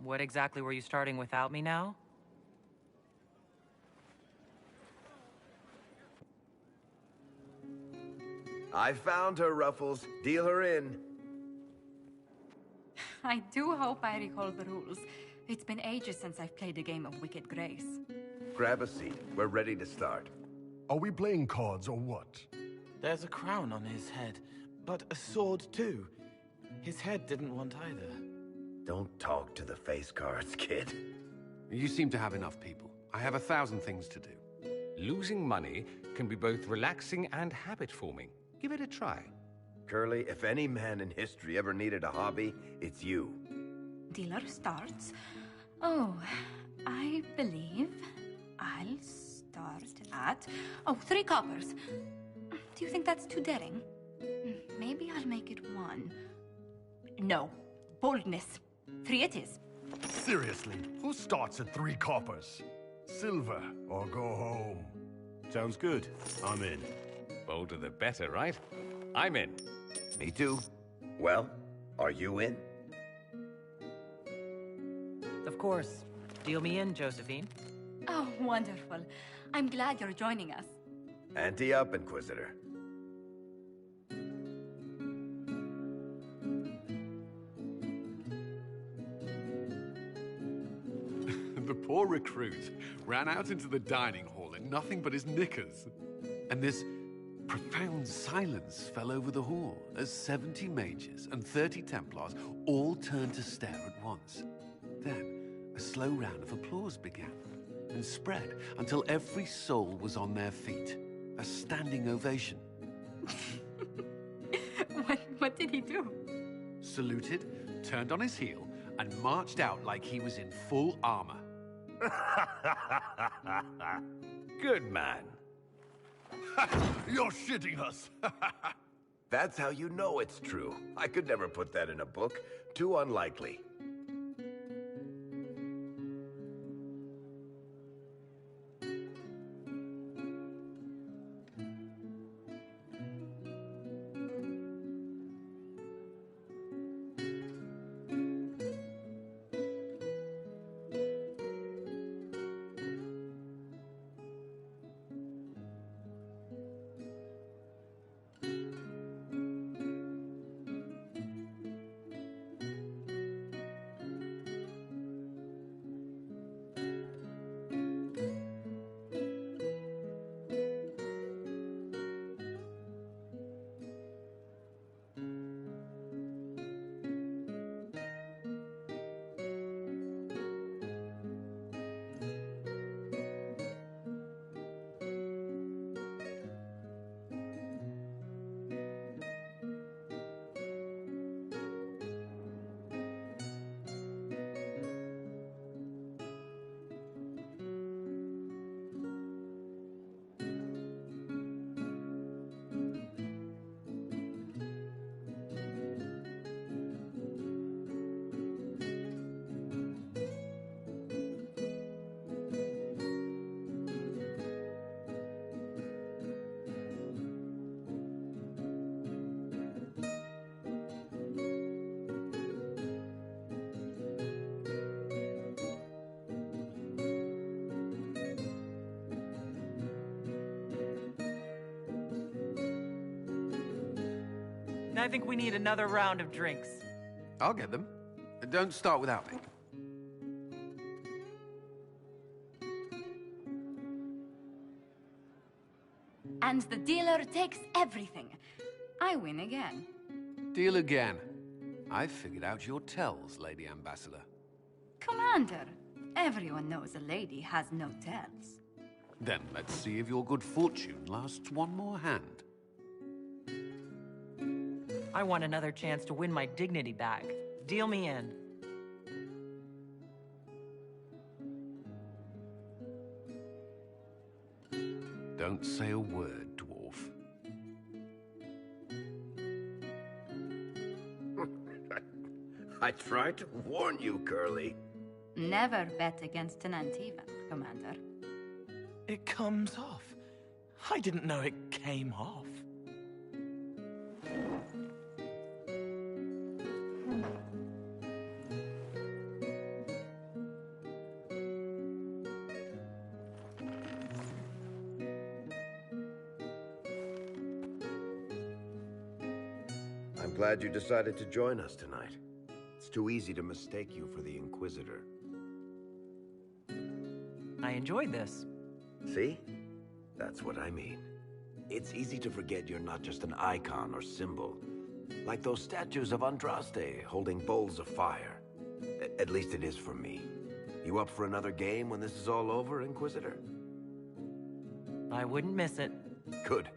What exactly were you starting without me now? I found her, Ruffles. Deal her in. I do hope I recall the rules. It's been ages since I've played a game of Wicked Grace. Grab a seat. We're ready to start. Are we playing cards or what? There's a crown on his head, but a sword too. His head didn't want either. Don't talk to the face cards, kid. You seem to have enough people. I have 1,000 things to do. Losing money can be both relaxing and habit-forming. Give it a try. Curly, if any man in history ever needed a hobby, it's you. Dealer starts. Oh, I believe I'll start at... Oh, 3 coppers. Do you think that's too daring? Maybe I'll make it 1. No. Boldness. 3 it is. Seriously, who starts at 3 coppers? Silver or go home? Sounds good. I'm in. Bolder the better, right? I'm in. Me too. Well, are you in? Of course. Deal me in, Josephine. Oh, wonderful. I'm glad you're joining us. Ante up, Inquisitor. The poor recruit ran out into the dining hall in nothing but his knickers. And this profound silence fell over the hall as 70 mages and 30 Templars all turned to stare at once. Then, a slow round of applause began and spread until every soul was on their feet. A standing ovation. What did he do? Saluted, turned on his heel, and marched out like he was in full armor. Good man. You're shitting us. That's how you know it's true. I could never put that in a book. Too unlikely. I think we need another round of drinks. I'll get them. Don't start without me. And the dealer takes everything. I win again. Deal again. I've figured out your tells, Lady Ambassador. Commander, everyone knows a lady has no tells. Then let's see if your good fortune lasts one more hand. I want another chance to win my dignity back. Deal me in. don't say a word, dwarf. I tried to warn you, Curly. Never bet against an Antivan, Commander. It comes off. I didn't know it came off. I'm glad you decided to join us tonight. It's too easy to mistake you for the Inquisitor. I enjoyed this. See? That's what I mean. It's easy to forget you're not just an icon or symbol. Like those statues of Andraste holding bowls of fire. At least it is for me. You up for another game when this is all over, Inquisitor? I wouldn't miss it. Good.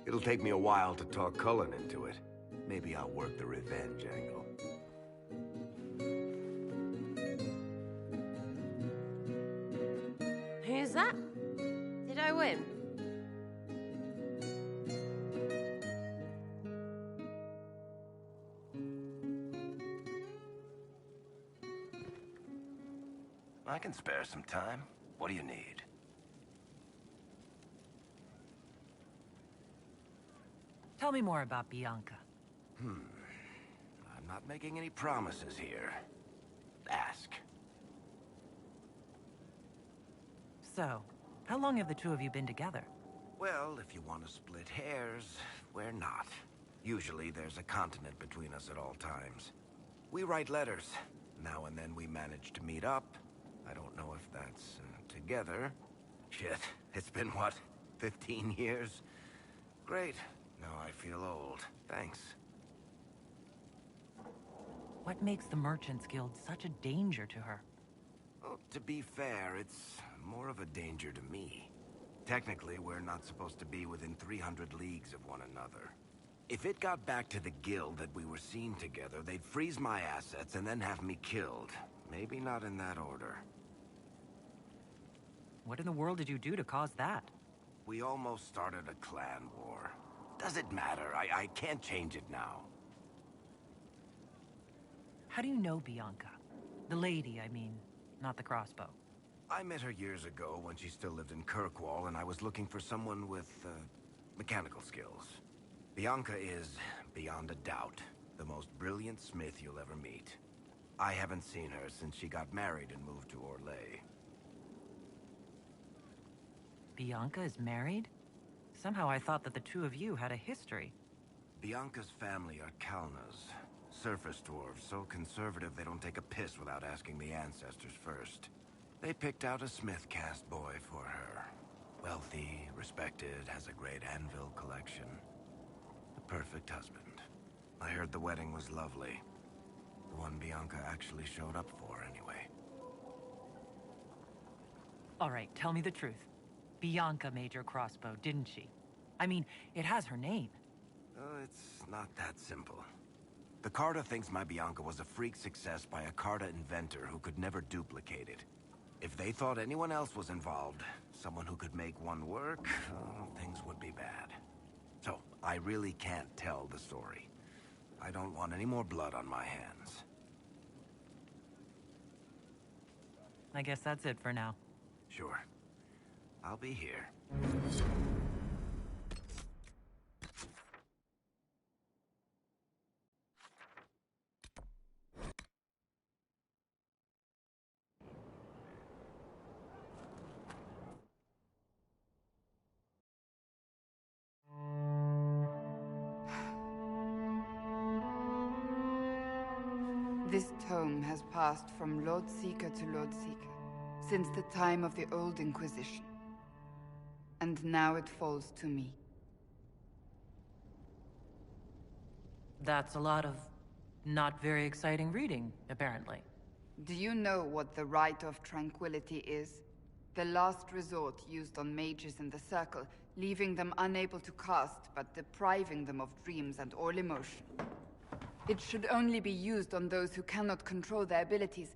It'll take me a while to talk Cullen into it. Maybe I'll work the revenge angle. Who's that? Did I win? I can spare some time. What do you need? Tell me more about Bianca. I'm not making any promises here. Ask. So, how long have the two of you been together? Well, if you want to split hairs, we're not. Usually there's a continent between us at all times. We write letters. Now and then we manage to meet up. I don't know if that's together. Shit, it's been what, 15 years? Great. Now I feel old. Thanks. What makes the Merchants Guild such a danger to her? Well, to be fair, it's more of a danger to me. Technically, we're not supposed to be within 300 leagues of one another. If it got back to the guild that we were seen together, they'd freeze my assets and then have me killed. Maybe not in that order. What in the world did you do to cause that? We almost started a clan war. Does it matter? I can't change it now. How do you know Bianca? The lady, I mean, not the crossbow. I met her years ago when she still lived in Kirkwall, and I was looking for someone with, mechanical skills. Bianca is, beyond a doubt, the most brilliant smith you'll ever meet. I haven't seen her since she got married and moved to Orlais. Bianca is married? Somehow I thought that the two of you had a history. Bianca's family are Kalnas. Surface dwarves, so conservative they don't take a piss without asking the ancestors first. They picked out a smith caste boy for her. Wealthy, respected, has a great anvil collection. The perfect husband. I heard the wedding was lovely. The one Bianca actually showed up for, anyway. All right, tell me the truth. Bianca made your crossbow, didn't she? I mean, it has her name. It's not that simple. The Carta thinks my Bianca was a freak success by a Carta inventor who could never duplicate it. If they thought anyone else was involved, someone who could make one work, things would be bad. So, I really can't tell the story. I don't want any more blood on my hands. I guess that's it for now. Sure. I'll be here. This tome has passed from Lord Seeker to Lord Seeker, since the time of the Old Inquisition. And now it falls to me. That's a lot of not very exciting reading, apparently. Do you know what the Rite of Tranquility is? The last resort used on mages in the Circle, leaving them unable to cast, but depriving them of dreams and all emotion. It should only be used on those who cannot control their abilities,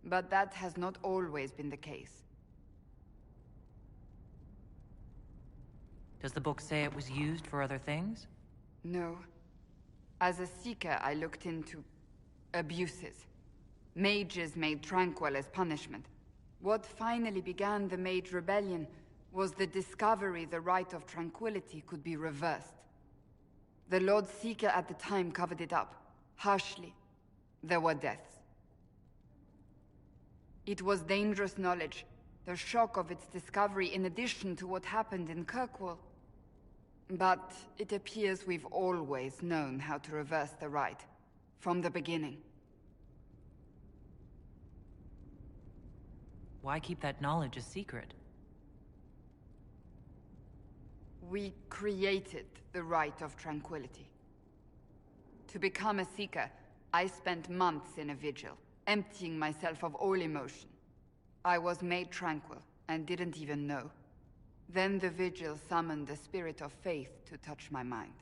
but that has not always been the case. Does the book say it was used for other things? No. As a Seeker, I looked into abuses. Mages made tranquil as punishment. What finally began the Mage Rebellion was the discovery the right of tranquility could be reversed. The Lord Seeker at the time covered it up, harshly. There were deaths. It was dangerous knowledge, the shock of its discovery in addition to what happened in Kirkwall. But it appears we've always known how to reverse the right, from the beginning. Why keep that knowledge a secret? We created the right of tranquility. To become a Seeker, I spent months in a vigil, emptying myself of all emotion. I was made tranquil, and didn't even know. Then the vigil summoned the spirit of faith to touch my mind.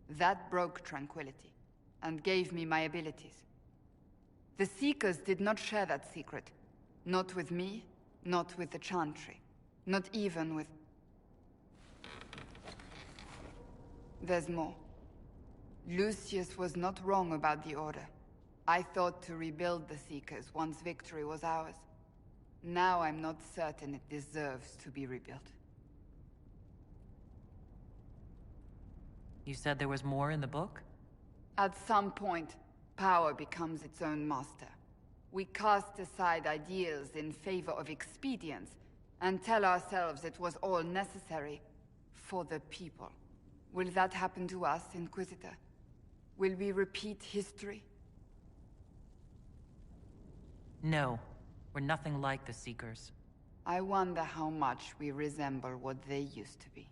That broke tranquility, and gave me my abilities. The Seekers did not share that secret. Not with me, not with the Chantry, not even with... There's more. Lucius was not wrong about the Order. I thought to rebuild the Seekers once victory was ours. Now I'm not certain it deserves to be rebuilt. You said there was more in the book? At some point, power becomes its own master. We cast aside ideals in favor of expedience, and tell ourselves it was all necessary for the people. Will that happen to us, Inquisitor? Will we repeat history? No. We're nothing like the Seekers. I wonder how much we resemble what they used to be.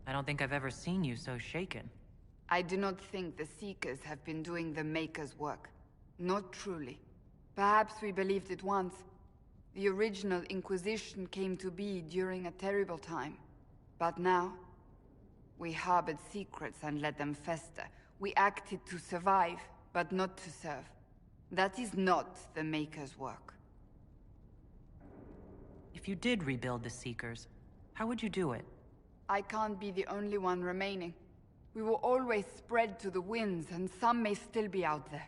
I don't think I've ever seen you so shaken. I do not think the Seekers have been doing the Maker's work. Not truly. Perhaps we believed it once. The original Inquisition came to be during a terrible time. But now, we harbored secrets and let them fester. We acted to survive, but not to serve. That is not the Maker's work. If you did rebuild the Seekers, how would you do it? I can't be the only one remaining. We will always spread to the winds, and some may still be out there.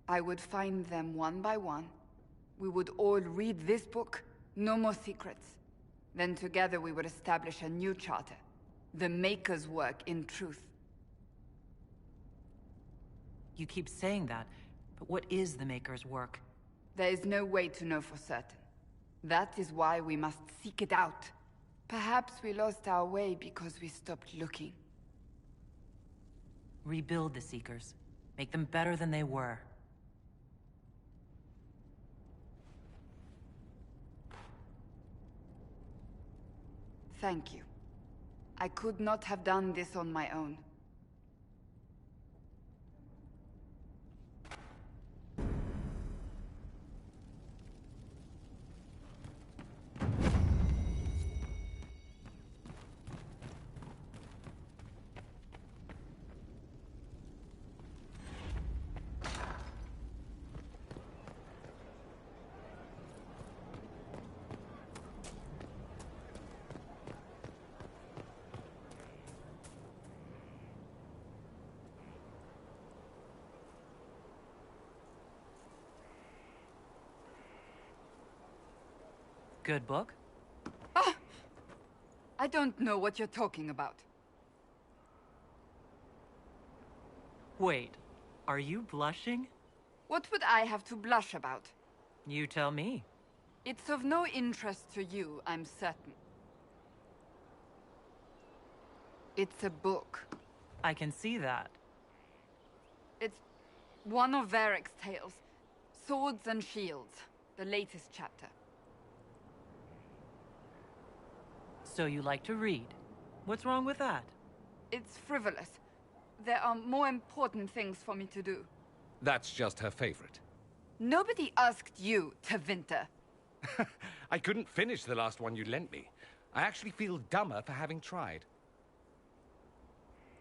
I would find them one by one. We would all read this book, no more secrets. Then together we would establish a new charter. The Maker's work in truth. You keep saying that, but what is the Maker's work? There is no way to know for certain. That is why we must seek it out. Perhaps we lost our way because we stopped looking. Rebuild the Seekers. Make them better than they were. Thank you. I could not have done this on my own. Good book? Ah! I don't know what you're talking about. Wait, are you blushing? What would I have to blush about? You tell me. It's of no interest to you, I'm certain. It's a book. I can see that. It's one of Varric's tales. Swords and Shields, the latest chapter. So you like to read. What's wrong with that? It's frivolous. There are more important things for me to do. That's just her favorite. Nobody asked you, Tevinter. I couldn't finish the last one you lent me. I actually feel dumber for having tried.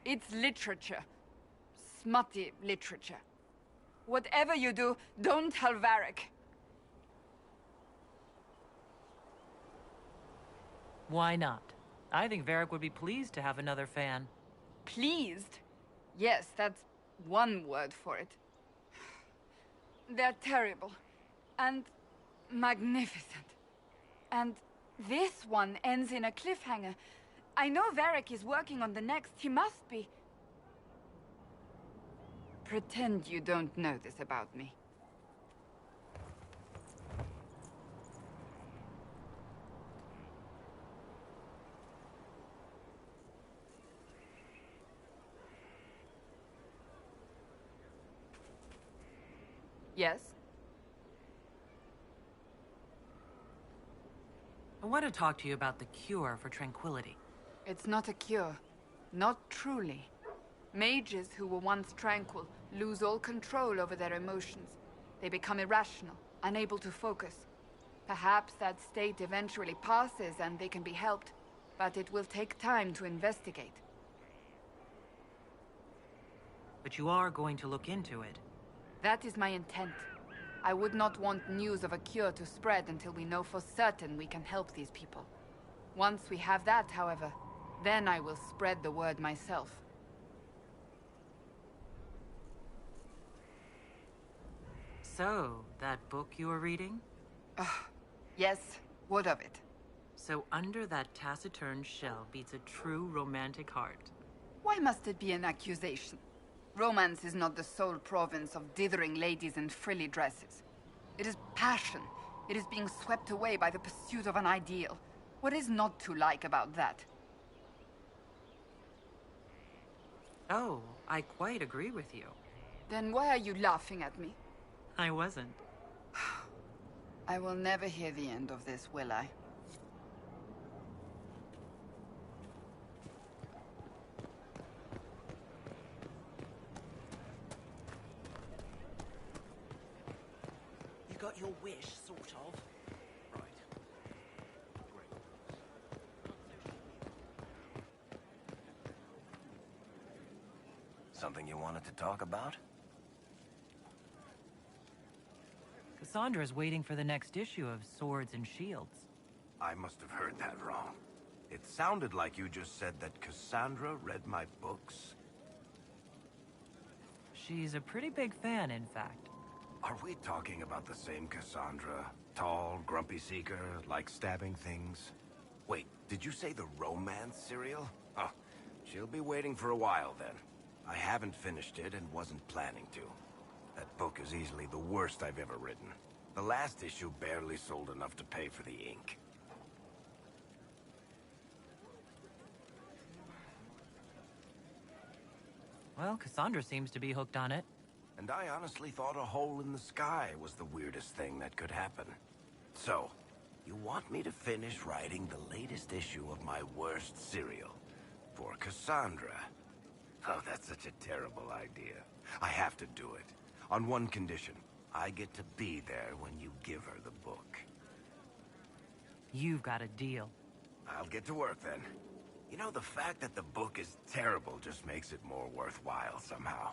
It's literature. Smutty literature. Whatever you do, don't tell Varric. Why not? I think Varric would be pleased to have another fan. Pleased? Yes, that's one word for it. They're terrible. And magnificent. And this one ends in a cliffhanger. I know Varric is working on the next. He must be. Pretend you don't know this about me. Yes? I want to talk to you about the cure for tranquility. It's not a cure. Not truly. Mages who were once tranquil lose all control over their emotions. They become irrational, unable to focus. Perhaps that state eventually passes and they can be helped, but it will take time to investigate. But you are going to look into it. That is my intent. I would not want news of a cure to spread until we know for certain we can help these people. Once we have that, however, then I will spread the word myself. So, that book you were reading? Yes, what of it? So under that taciturn shell beats a true romantic heart. Why must it be an accusation? Romance is not the sole province of dithering ladies in frilly dresses. It is passion. It is being swept away by the pursuit of an ideal. What is not to like about that? Oh, I quite agree with you. Then why are you laughing at me? I wasn't. I will never hear the end of this, will I? You got your wish, sort of. Right. Something you wanted to talk about? Cassandra's waiting for the next issue of Swords and Shields. I must have heard that wrong. It sounded like you just said that Cassandra read my books. She's a pretty big fan, in fact. Are we talking about the same Cassandra? Tall, grumpy seeker, like stabbing things? Wait, did you say the romance serial? Oh, she'll be waiting for a while then. I haven't finished it and wasn't planning to. That book is easily the worst I've ever written. The last issue barely sold enough to pay for the ink. Well, Cassandra seems to be hooked on it. And I honestly thought a hole in the sky was the weirdest thing that could happen. So, you want me to finish writing the latest issue of my worst serial for Cassandra? Oh, that's such a terrible idea. I have to do it. On one condition. I get to be there when you give her the book. You've got a deal. I'll get to work then. You know, the fact that the book is terrible just makes it more worthwhile somehow.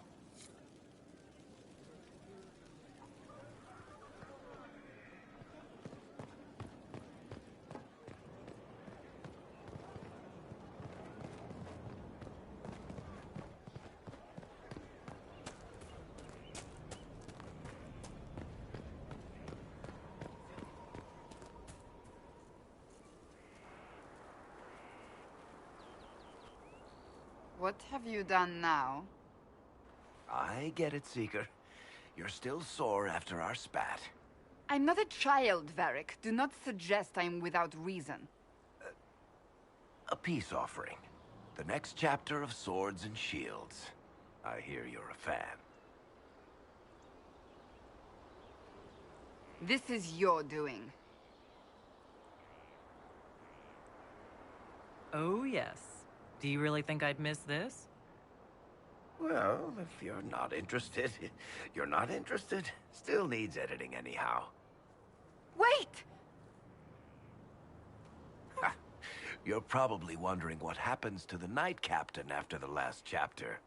What have you done now? I get it, Seeker. You're still sore after our spat. I'm not a child, Varric. Do not suggest I'm without reason. A peace offering. The next chapter of Swords and Shields. I hear you're a fan. This is your doing. Oh, yes. Do you really think I'd miss this? Well, if you're not interested, you're not interested. Still needs editing anyhow. Wait! You're probably wondering what happens to the Knight Captain after the last chapter.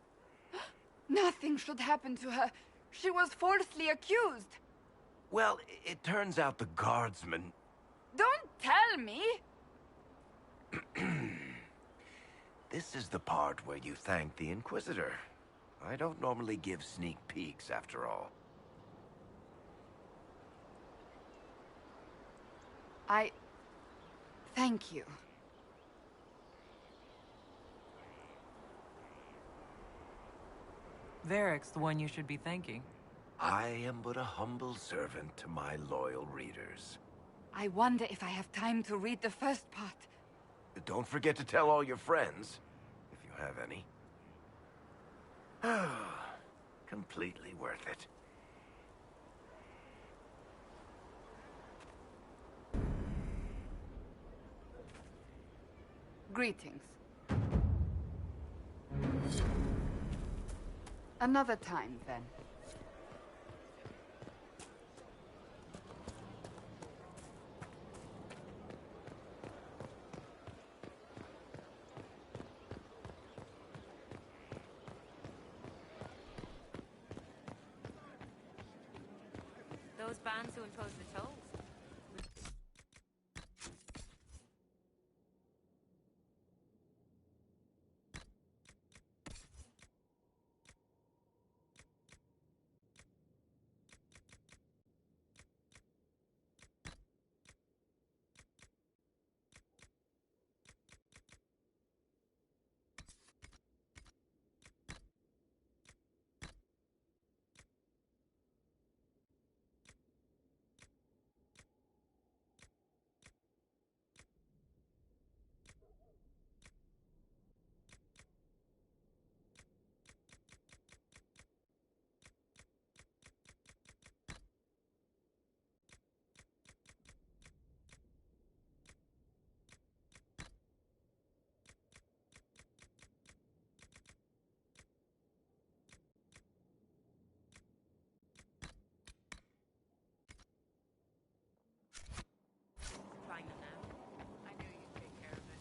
Nothing should happen to her. She was falsely accused. Well, it turns out the guardsman... Don't tell me! This is the part where you thank the Inquisitor. I don't normally give sneak peeks, after all. Thank you. Varric's the one you should be thanking. I am but a humble servant to my loyal readers. I wonder if I have time to read the first part. Don't forget to tell all your friends, if you have any. Completely worth it. Greetings. Another time, then. Those bands who impose the tolls. Find them now. I knew you'd take care of it.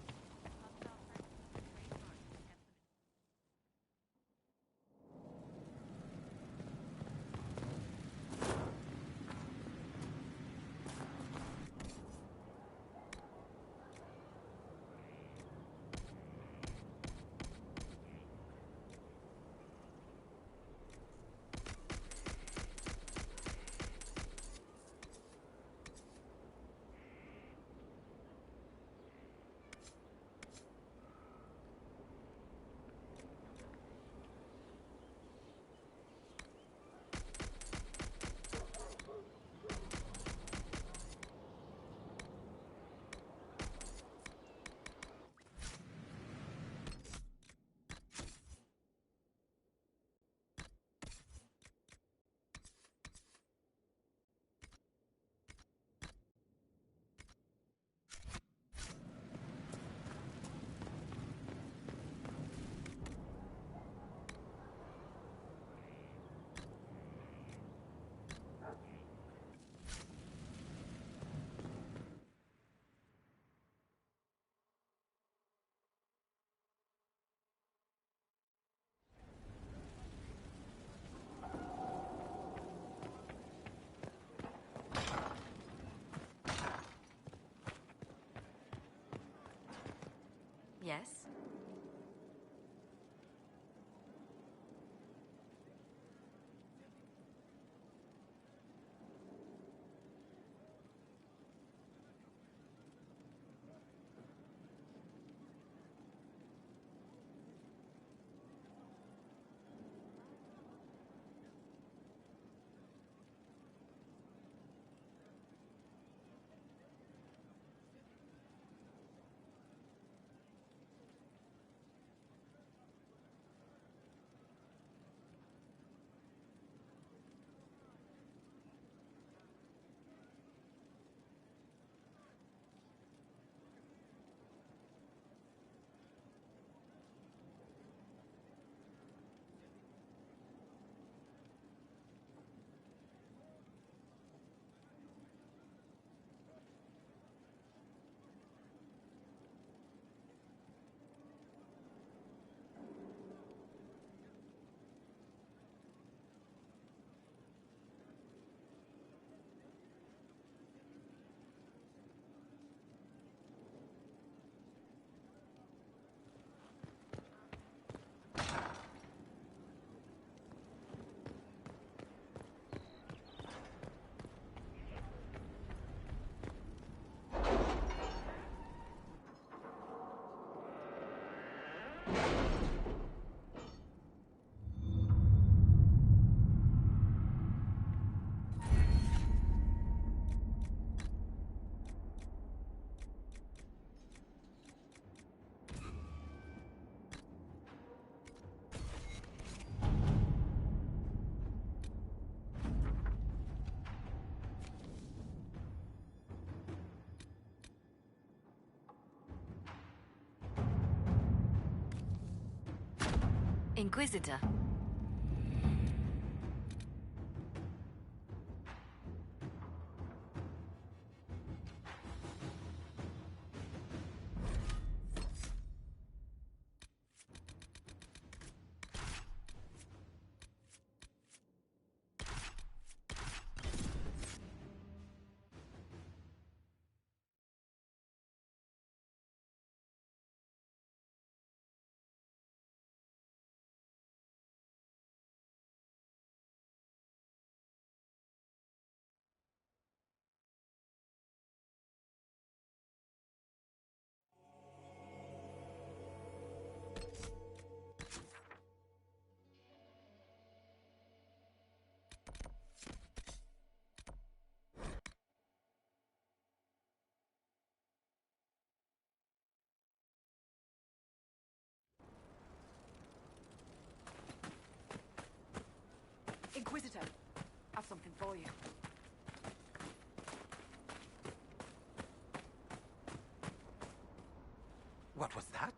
Yes? Inquisitor. Inquisitor, I've something for you. What was that?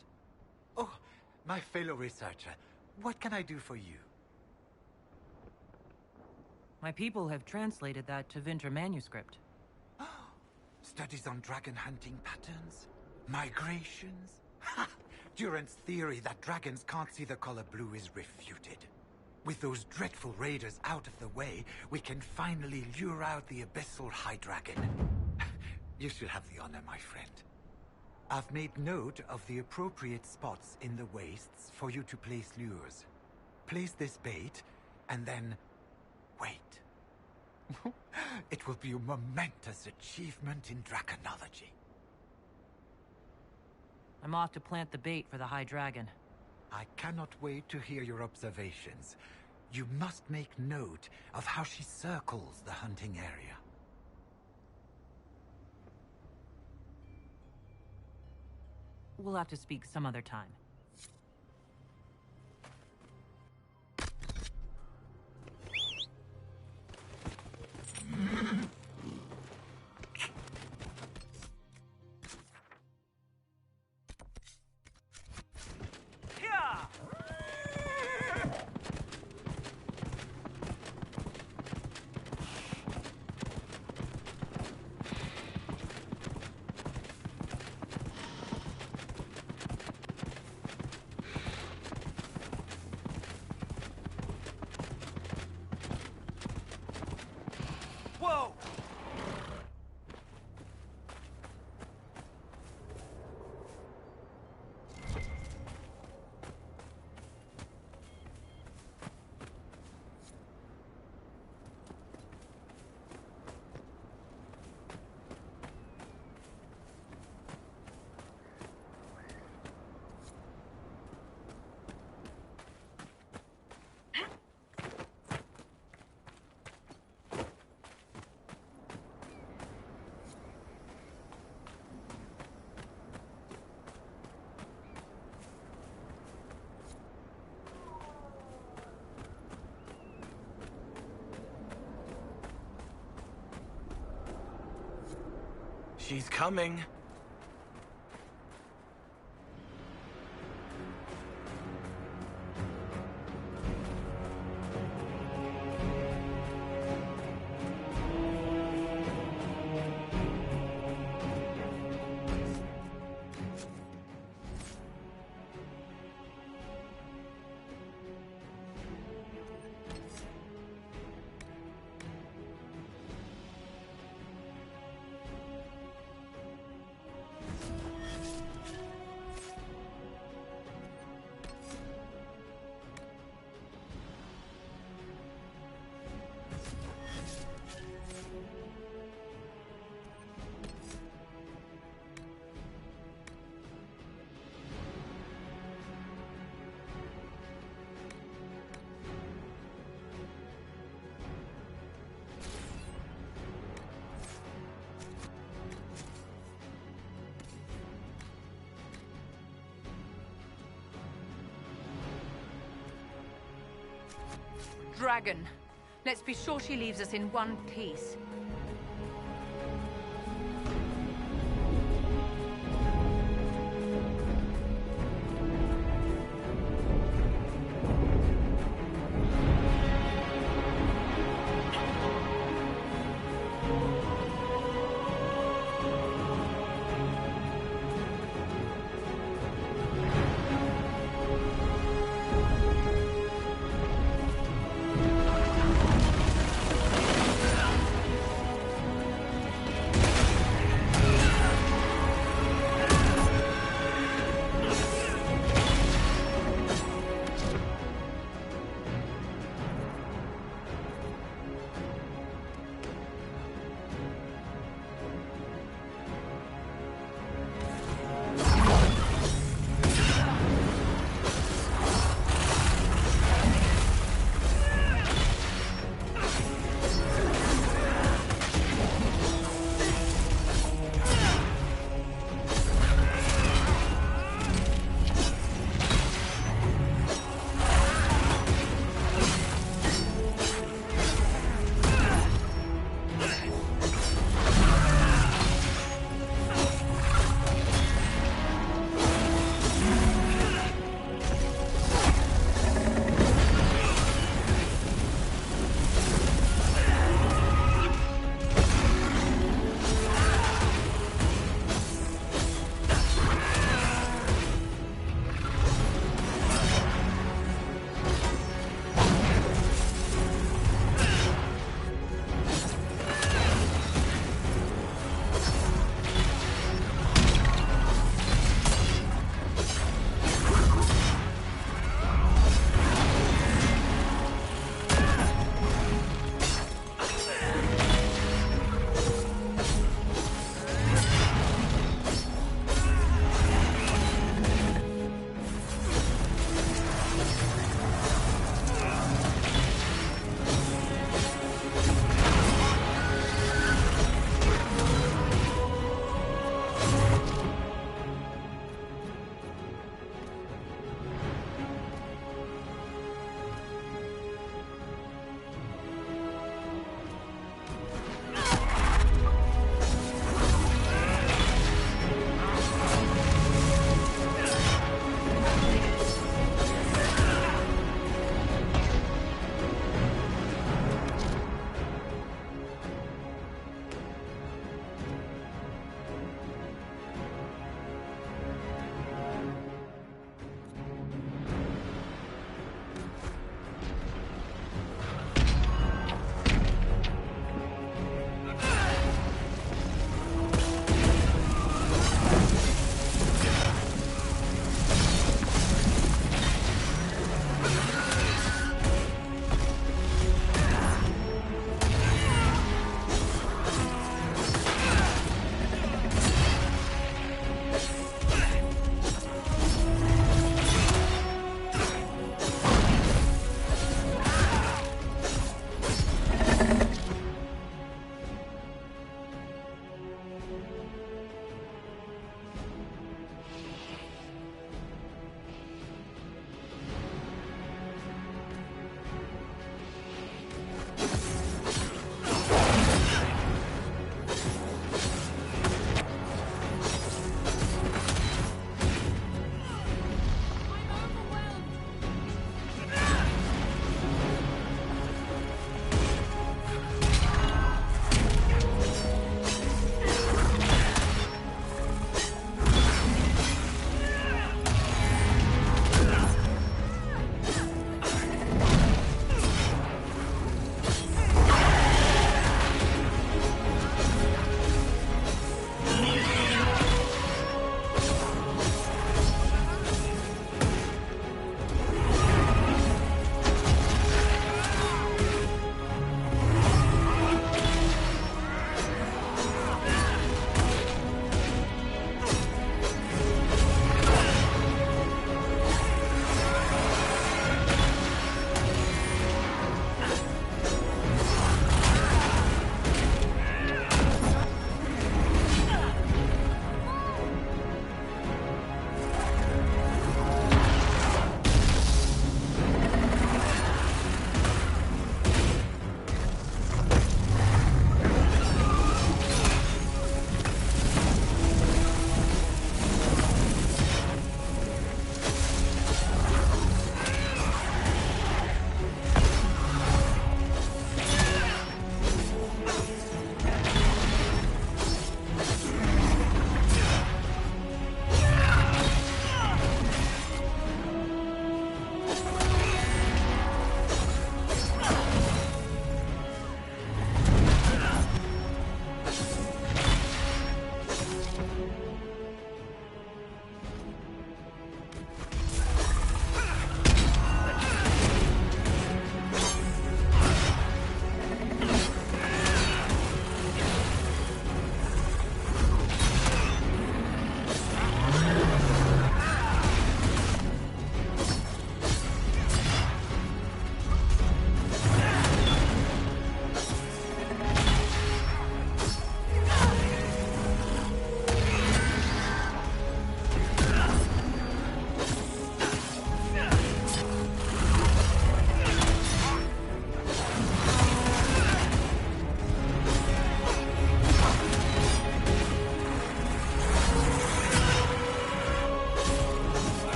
Oh, my fellow researcher. What can I do for you? My people have translated that to Vinter manuscript. Studies on dragon hunting patterns? Migrations? Ha! Durant's theory that dragons can't see the color blue is refuted. With those dreadful raiders out of the way, we can finally lure out the abyssal high dragon. You should have the honor, my friend. I've made note of the appropriate spots in the wastes for you to place lures. Place this bait, and then wait. It will be a momentous achievement in draconology. I'm off to plant the bait for the High Dragon. I cannot wait to hear your observations. You must make note of how she circles the hunting area. We'll have to speak some other time. Whoa! She's coming. Dragon. Let's be sure she leaves us in one piece.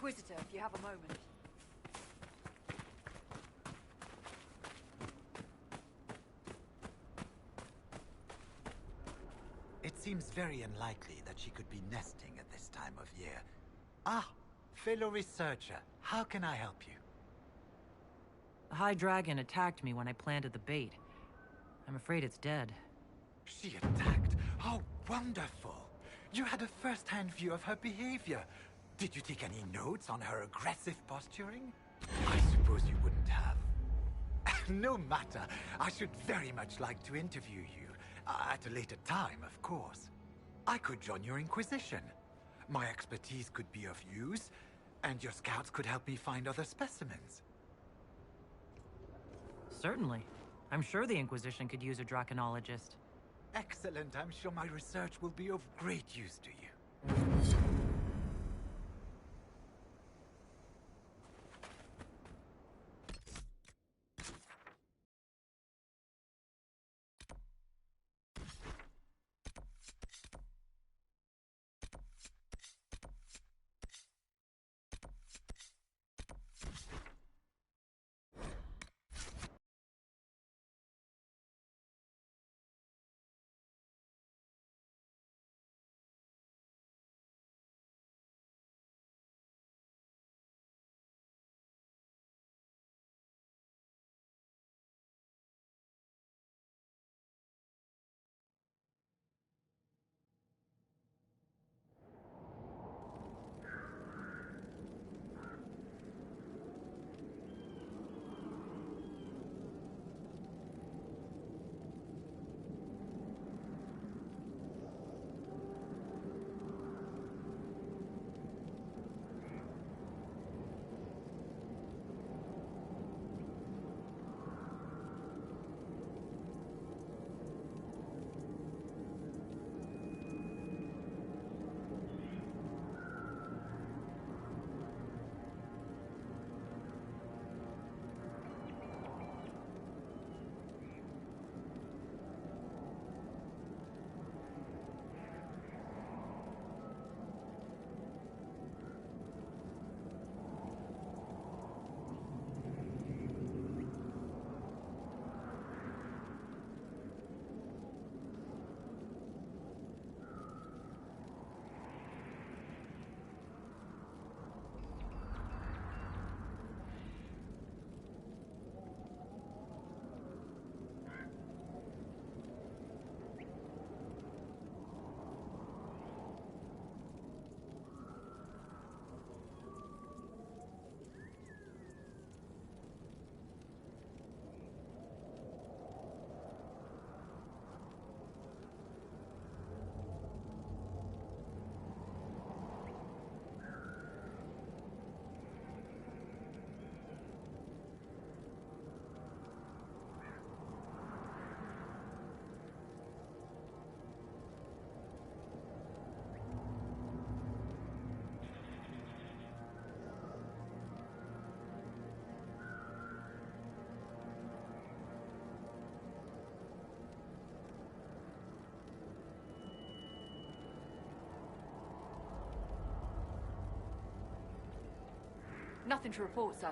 Inquisitor, if you have a moment. It seems very unlikely that she could be nesting at this time of year. Ah, fellow researcher, how can I help you? The High Dragon attacked me when I planted the bait. I'm afraid it's dead. She attacked? How wonderful! You had a first-hand view of her behavior. Did you take any notes on her aggressive posturing? I suppose you wouldn't have. No matter. I should very much like to interview you. At a later time, of course. I could join your Inquisition. My expertise could be of use, and your scouts could help me find other specimens. Certainly. I'm sure the Inquisition could use a draconologist. Excellent. I'm sure my research will be of great use to you. Nothing to report, sir.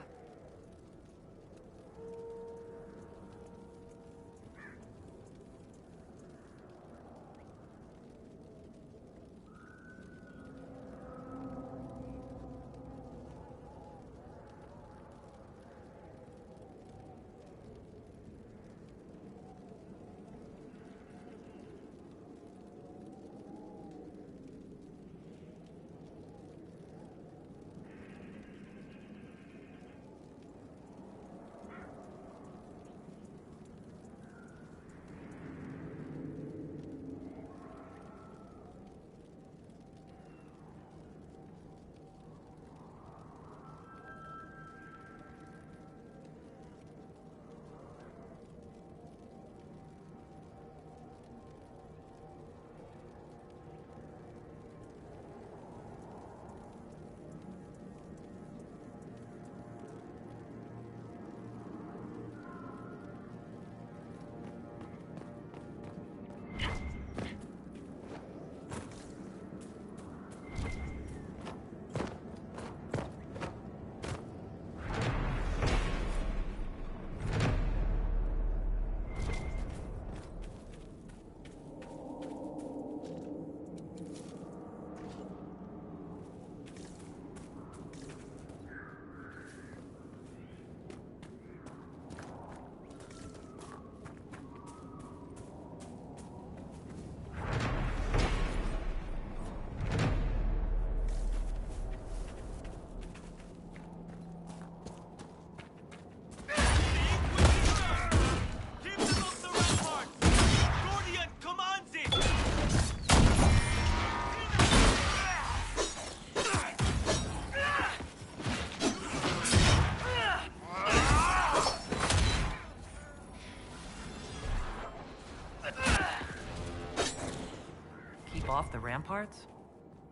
off the ramparts?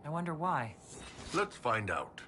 I wonder why. Let's find out.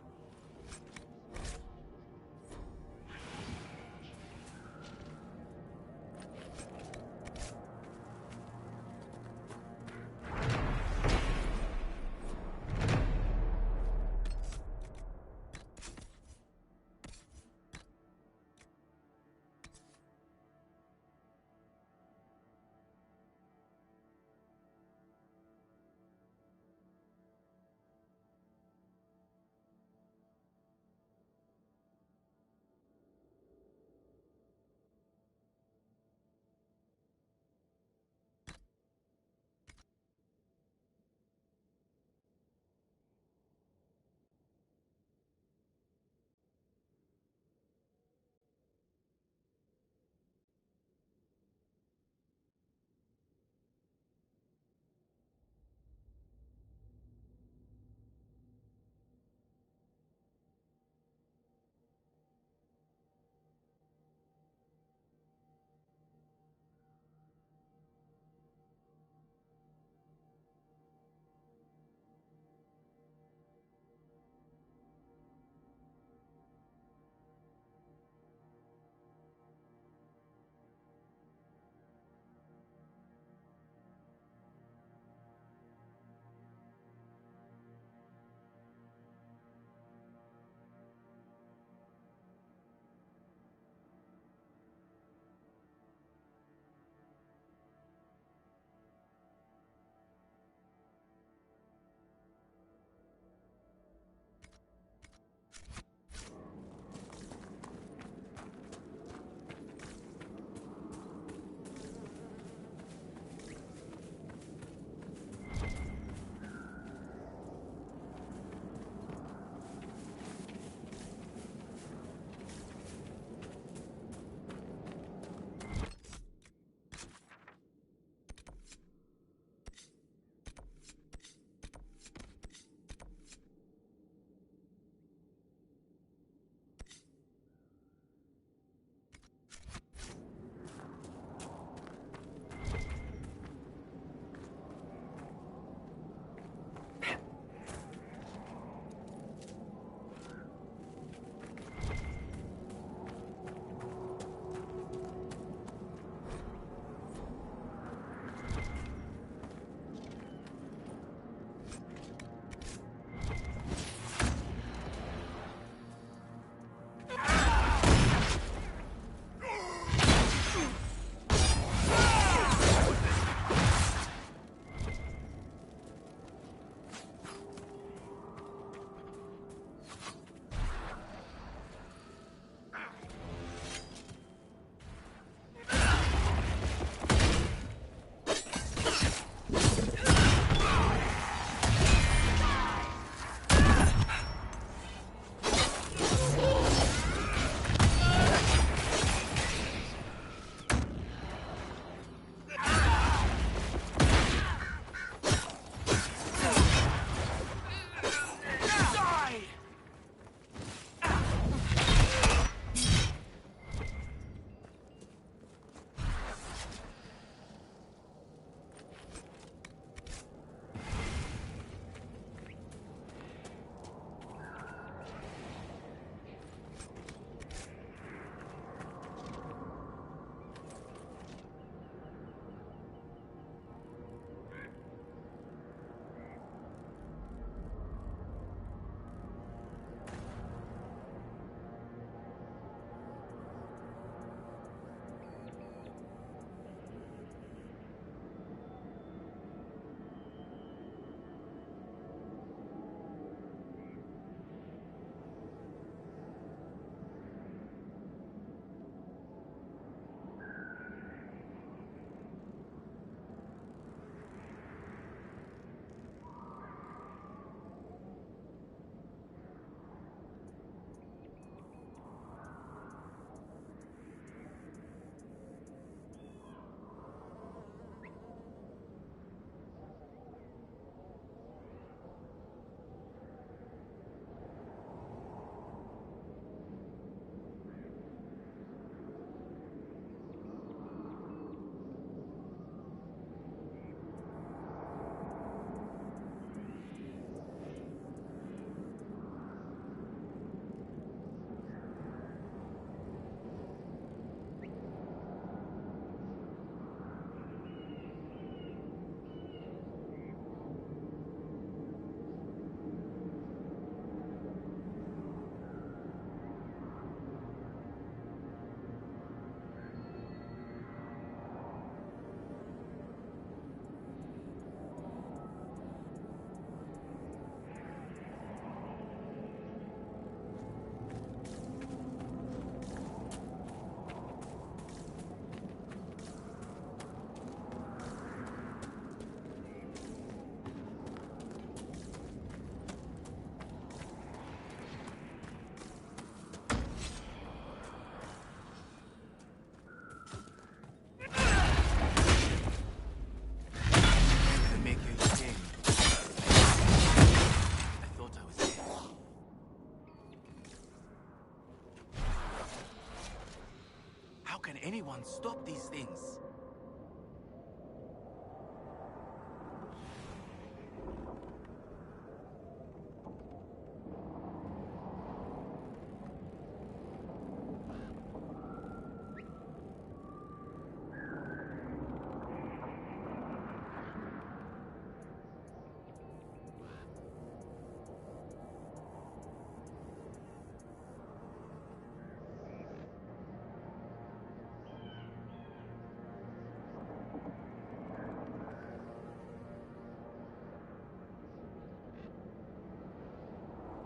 anyone stop these things?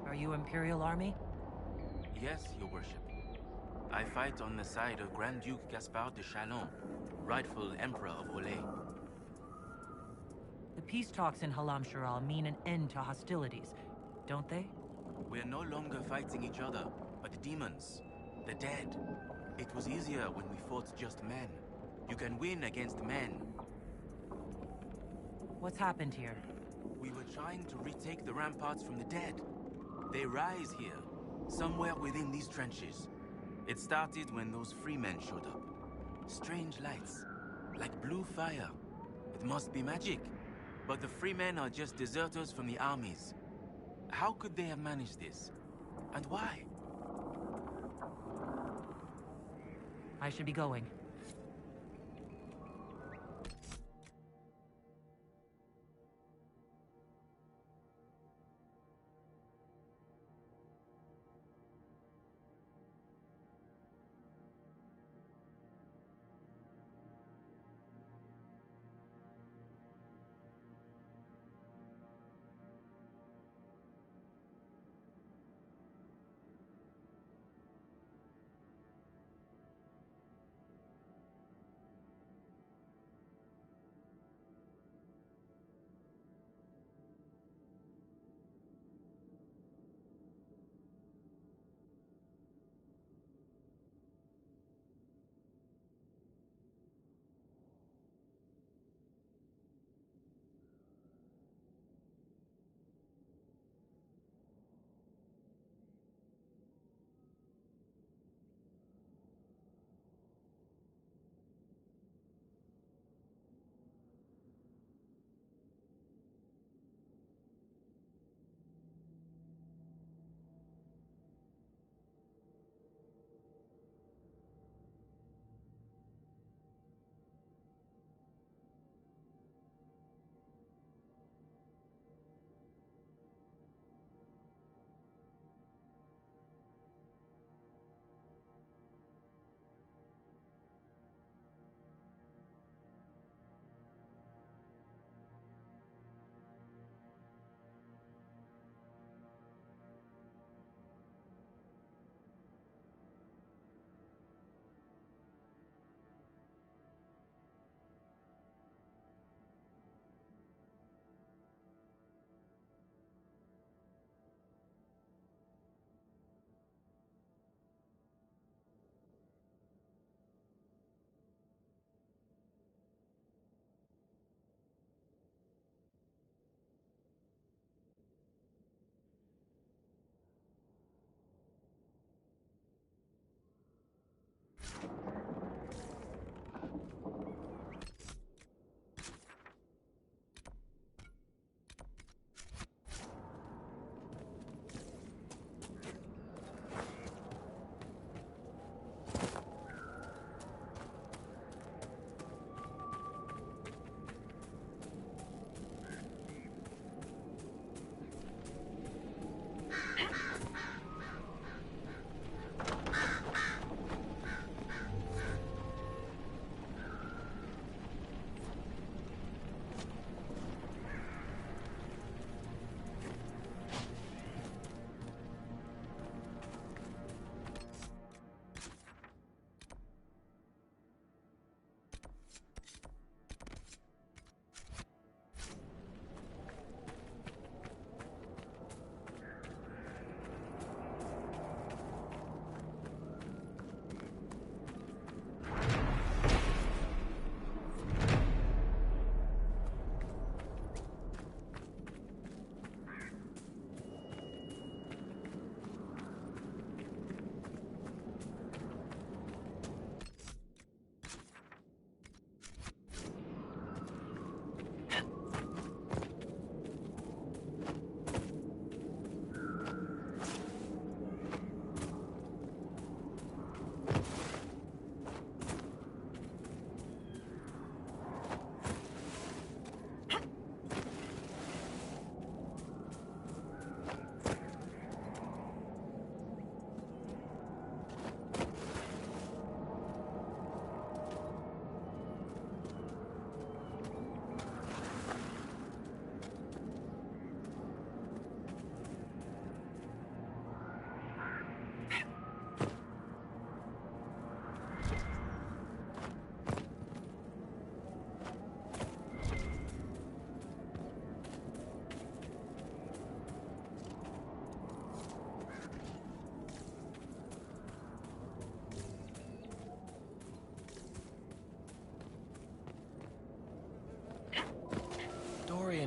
Are you Imperial Army? Yes, Your Worship. I fight on the side of Grand Duke Gaspard de Chalon, rightful Emperor of Olay. The peace talks in Halam Sharal mean an end to hostilities, don't they? We're no longer fighting each other, but the demons, the dead. It was easier when we fought just men. You can win against men. What's happened here? We were trying to retake the ramparts from the dead. They rise here, somewhere within these trenches. It started when those freemen showed up. Strange lights, like blue fire. It must be magic. But the freemen are just deserters from the armies. How could they have managed this? And why? I should be going.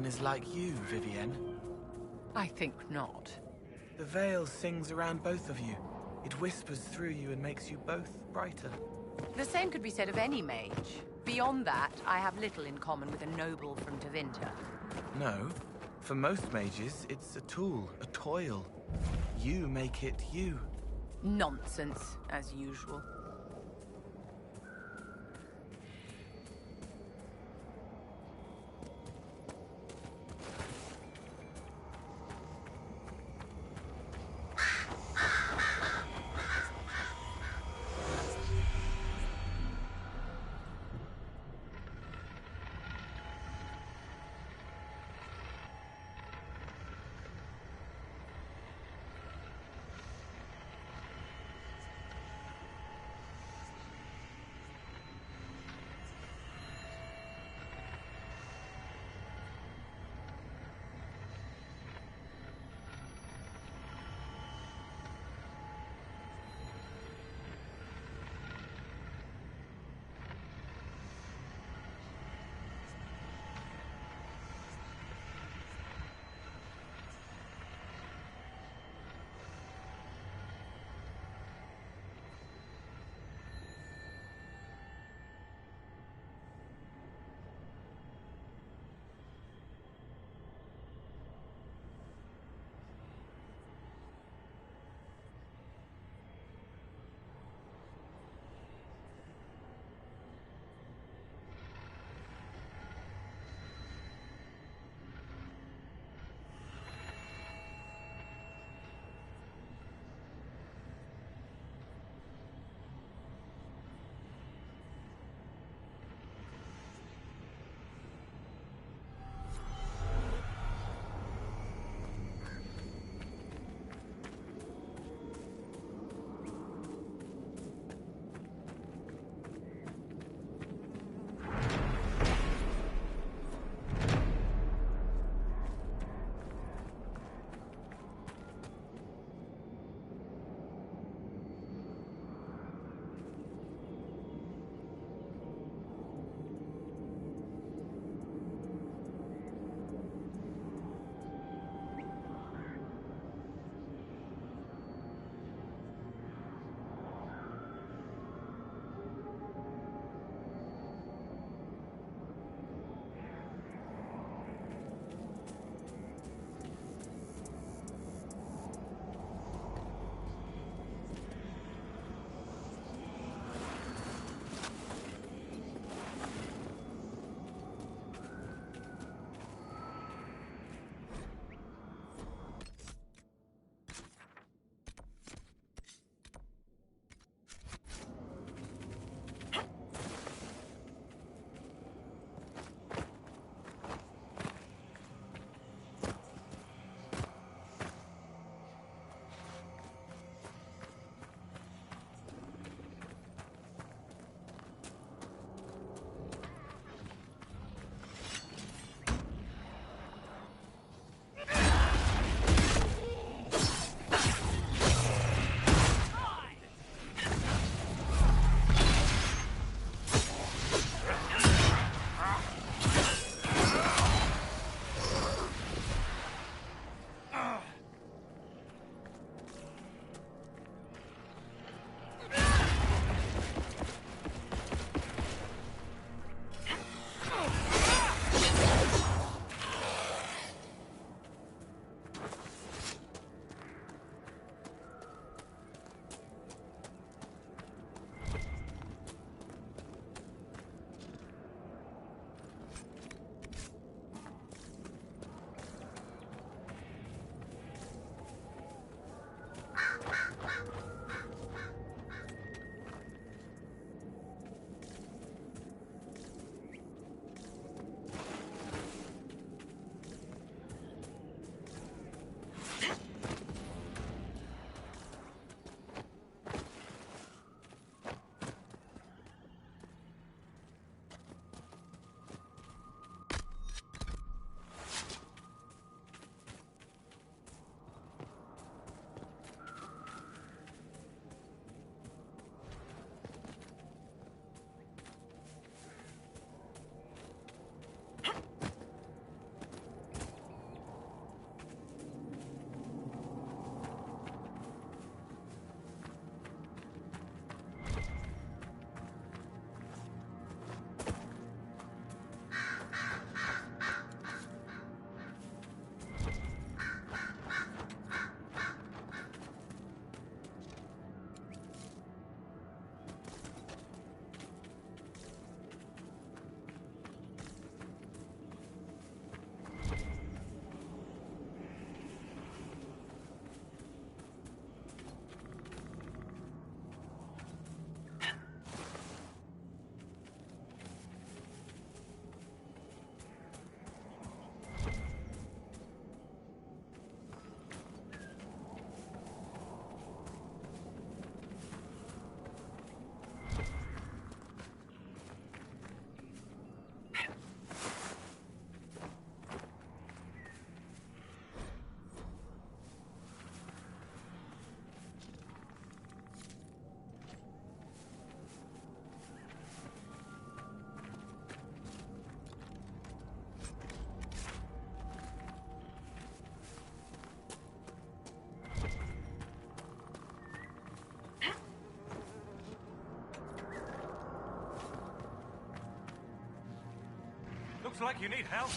dragon is like you, Vivienne. I think not. The veil sings around both of you. It whispers through you and makes you both brighter. The same could be said of any mage. Beyond that, I have little in common with a noble from Tevinter. No. For most mages, it's a tool, a toil. You make it you. Nonsense, as usual. Looks like you need help.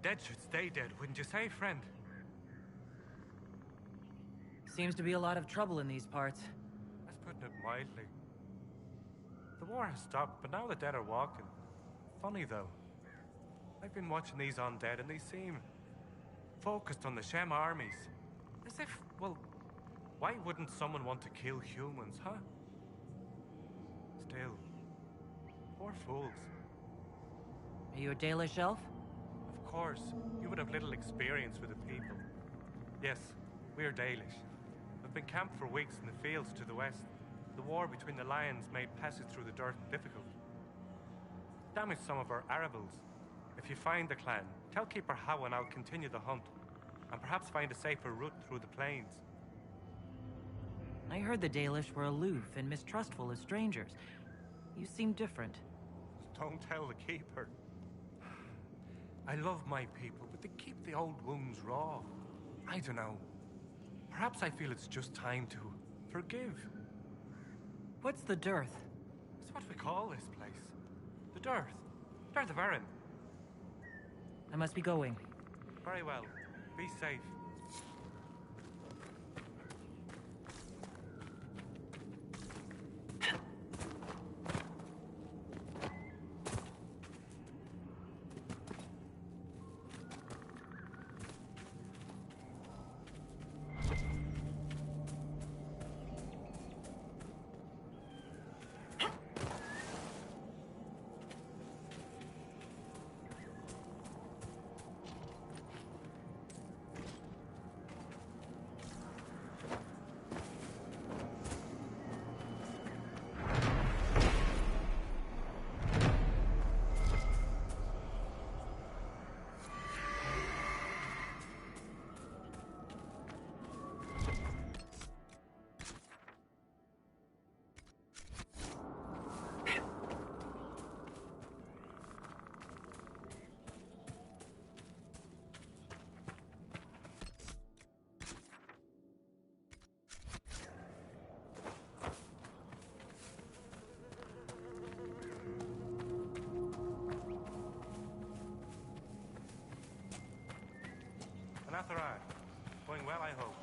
Dead should stay dead, wouldn't you say, friend? Seems to be a lot of trouble in these parts. That's putting it mildly. The war has stopped, but now the dead are walking. Funny, though. I've been watching these undead, and they seem focused on the Shem armies. As if, well, why wouldn't someone want to kill humans, huh? Still, poor fools. Are you a Dalish elf? Of course, you would have little experience with the people. Yes, we're Dalish. We've been camped for weeks in the fields to the west. The war between the lions made passage through the dirt difficult. Damaged some of our arable. If you find the clan, tell Keeper How and I'll continue the hunt, and perhaps find a safer route through the plains. I heard the Dalish were aloof and mistrustful of strangers. You seem different. Don't tell the Keeper. I love my people, but they keep the old wounds raw. I don't know. Perhaps I feel it's just time to forgive. What's the dearth? It's what we call this place. The dearth. Dearth of Erin. I must be going. Very well. Be safe. Anatherai. Going well, I hope.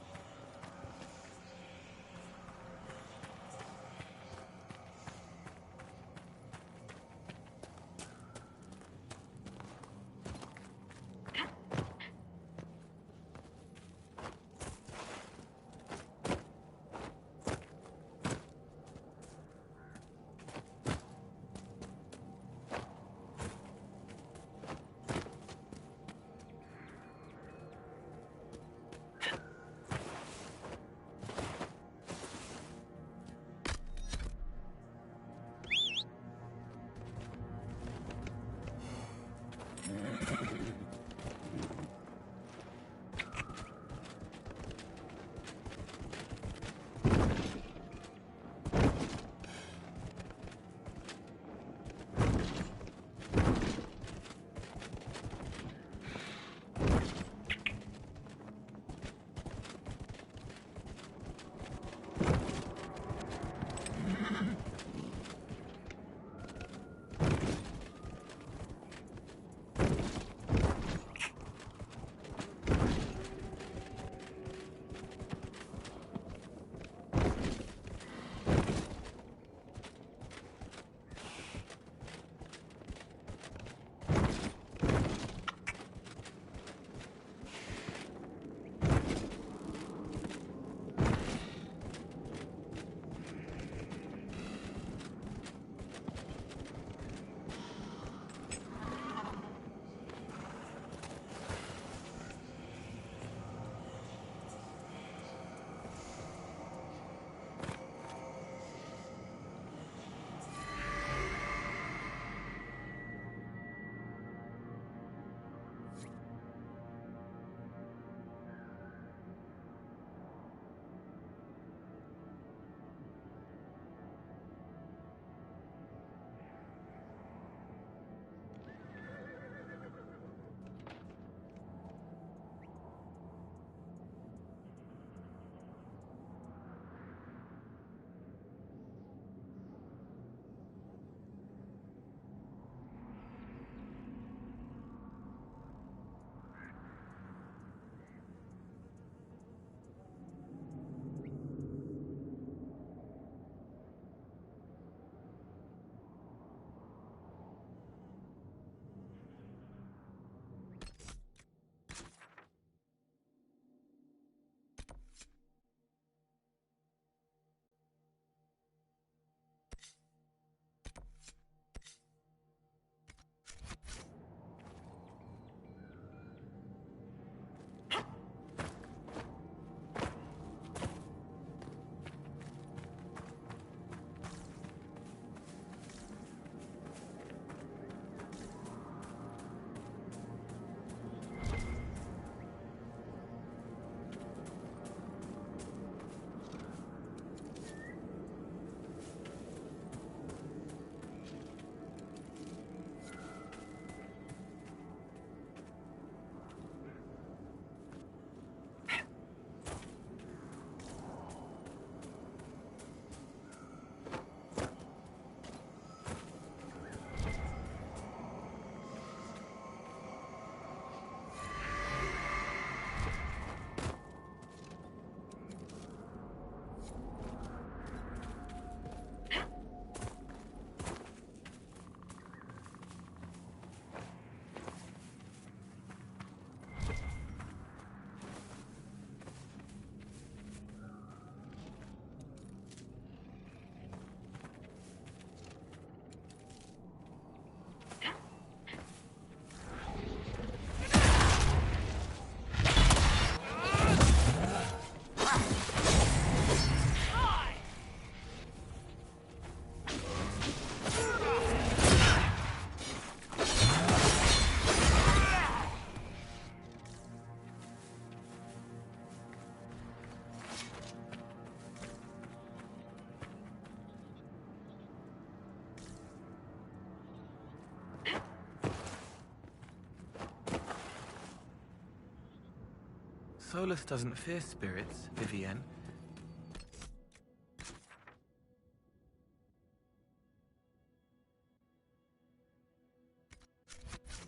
Solus doesn't fear spirits, Vivienne.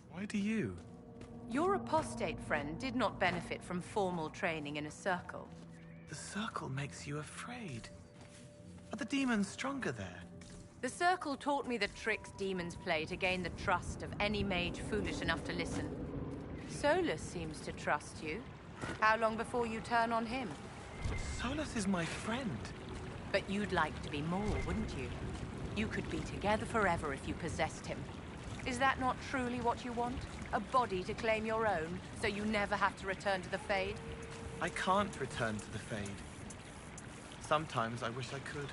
Why do you? Your apostate friend did not benefit from formal training in a circle. The circle makes you afraid. Are the demons stronger there? The circle taught me the tricks demons play to gain the trust of any mage foolish enough to listen. Solus seems to trust you. How long before you turn on him? Solus is my friend. But you'd like to be more, wouldn't you? You could be together forever if you possessed him. Is that not truly what you want? A body to claim your own, so you never have to return to the Fade? I can't return to the Fade. Sometimes I wish I could.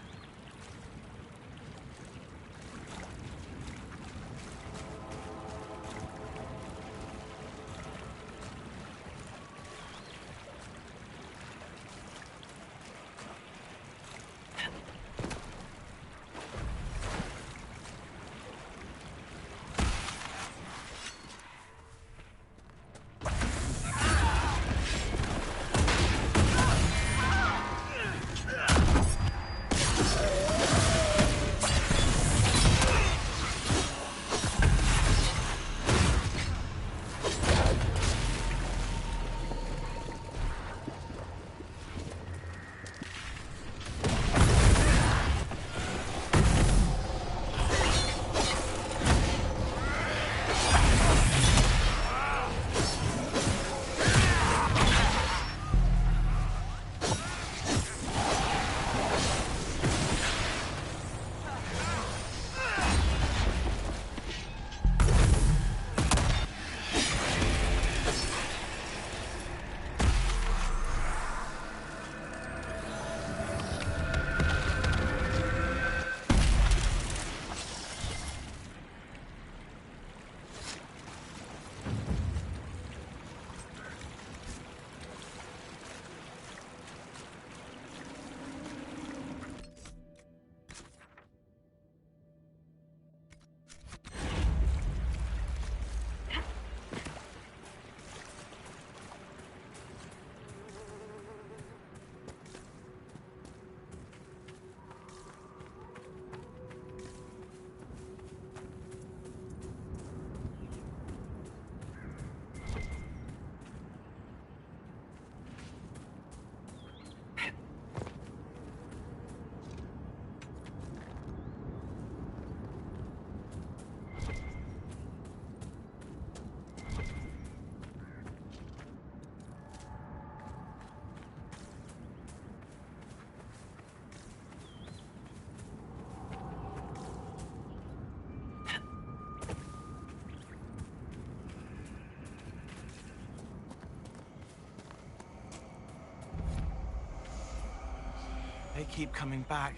They keep coming back,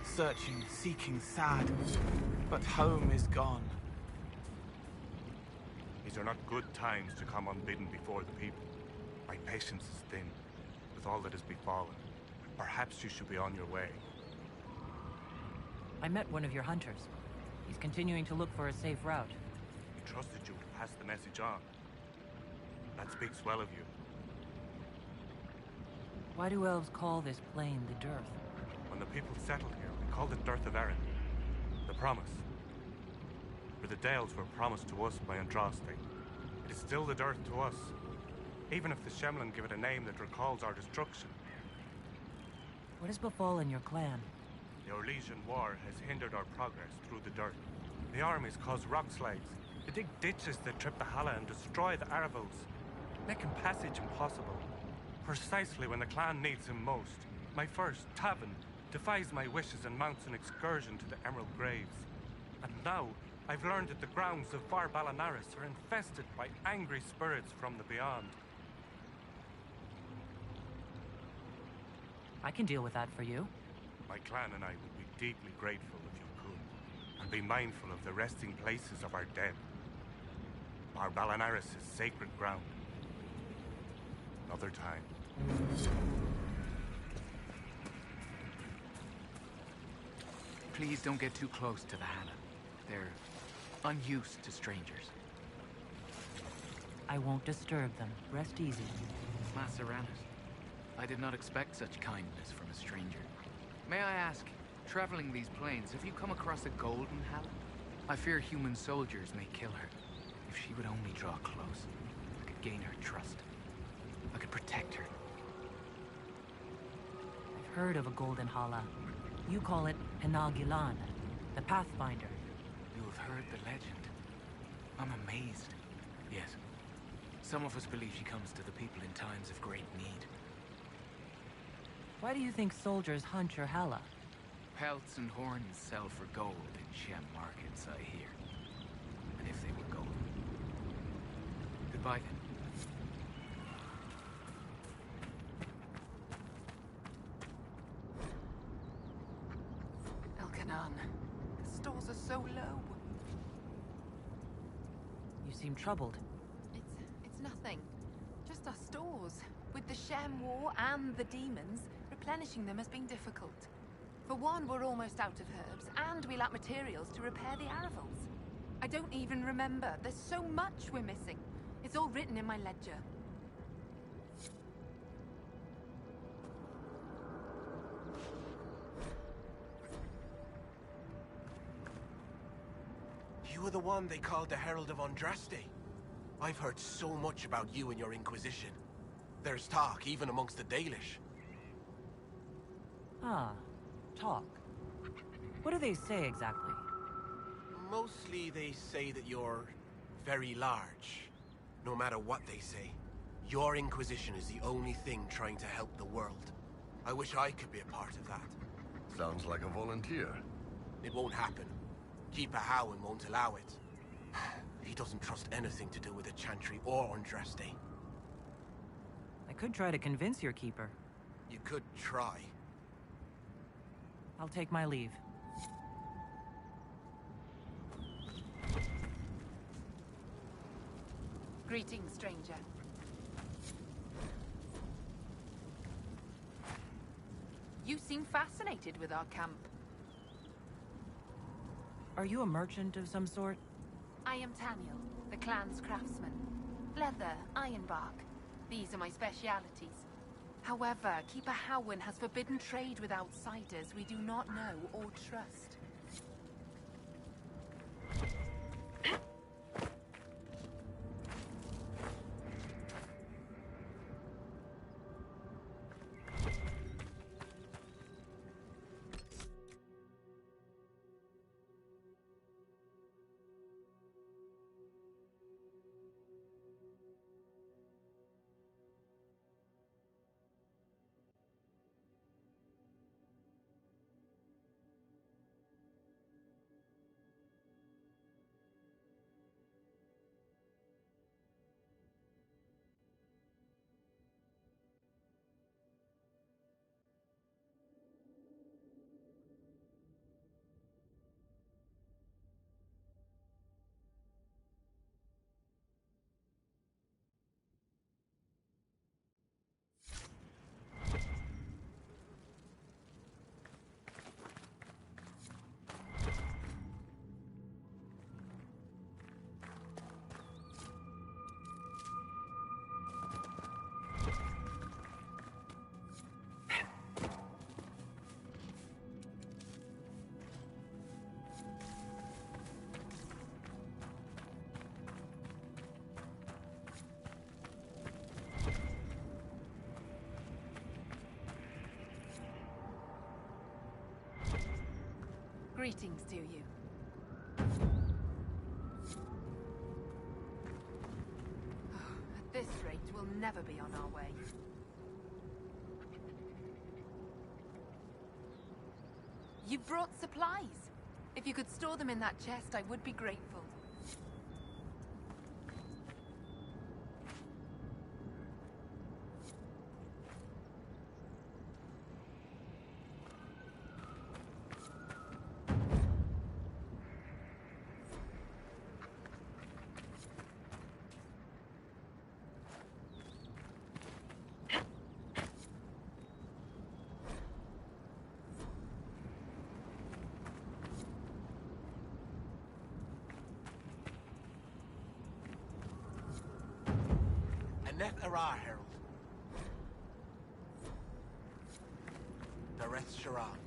searching, seeking, sad. But home is gone. These are not good times to come unbidden before the people. My patience is thin, with all that has befallen. Perhaps you should be on your way. I met one of your hunters. He's continuing to look for a safe route. He trusted you to pass the message on. That speaks well of you. Why do elves call this plain the Dearth? When the people settled here, we called it Dearth of Erin. The promise. For the Dales were promised to us by Andraste. It is still the Dearth to us, even if the Shemlin give it a name that recalls our destruction. What has befallen your clan? The Orlesian War has hindered our progress through the Dearth. The armies cause rock slides. They dig ditches that trip the Hala and destroy the Aravos, making passage impossible. Precisely when the clan needs him most, my first, Tavin, defies my wishes and mounts an excursion to the Emerald Graves. And now, I've learned that the grounds of Far Balanaris are infested by angry spirits from the beyond. I can deal with that for you. My clan and I would be deeply grateful if you could, and be mindful of the resting places of our dead. Far Balanaris is sacred ground. Another time. Please don't get too close to the Hannah. They're unused to strangers. I won't disturb them. Rest easy. Maceranus. I did not expect such kindness from a stranger. May I ask, traveling these plains, have you come across a golden Helen? I fear human soldiers may kill her. If she would only draw close, I could gain her trust. I could protect her. I've heard of a golden hala. You call it Penagilan, the Pathfinder. You have heard the legend. I'm amazed. Yes. Some of us believe she comes to the people in times of great need. Why do you think soldiers hunt your hala? Pelts and horns sell for gold in Shem markets, I hear. And if they were gold. Goodbye then. Elkanan, the stores are so low. You seem troubled. It's nothing. Just our stores. With the Shem War and the demons, replenishing them has been difficult. For one, we're almost out of herbs, and we lack materials to repair the Aravals. I don't even remember. There's so much we're missing. It's all written in my ledger. You were the one they called the Herald of Andraste. I've heard so much about you and your Inquisition. There's talk, even amongst the Dalish. Ah, talk. What do they say exactly? Mostly they say that you're very large. No matter what they say, your Inquisition is the only thing trying to help the world. I wish I could be a part of that. Sounds like a volunteer. It won't happen. Keeper Howin won't allow it. He doesn't trust anything to do with the Chantry or Andraste. I could try to convince your keeper. You could try. I'll take my leave. Greetings, stranger. You seem fascinated with our camp. Are you a merchant of some sort? I am Taniel, the clan's craftsman. Leather, ironbark. These are my specialities. However, Keeper Howin has forbidden trade with outsiders we do not know or trust. Greetings to you. At this rate, we'll never be on our way. You've brought supplies. If you could store them in that chest, I would be grateful. Aneth Ara, Herald. Dreissea.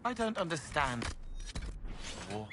I don't understand. What?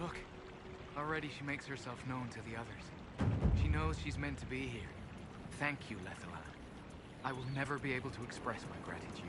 Look, already she makes herself known to the others. She knows she's meant to be here. Thank you, Lethala. I will never be able to express my gratitude.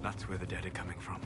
That's where the dead are coming from.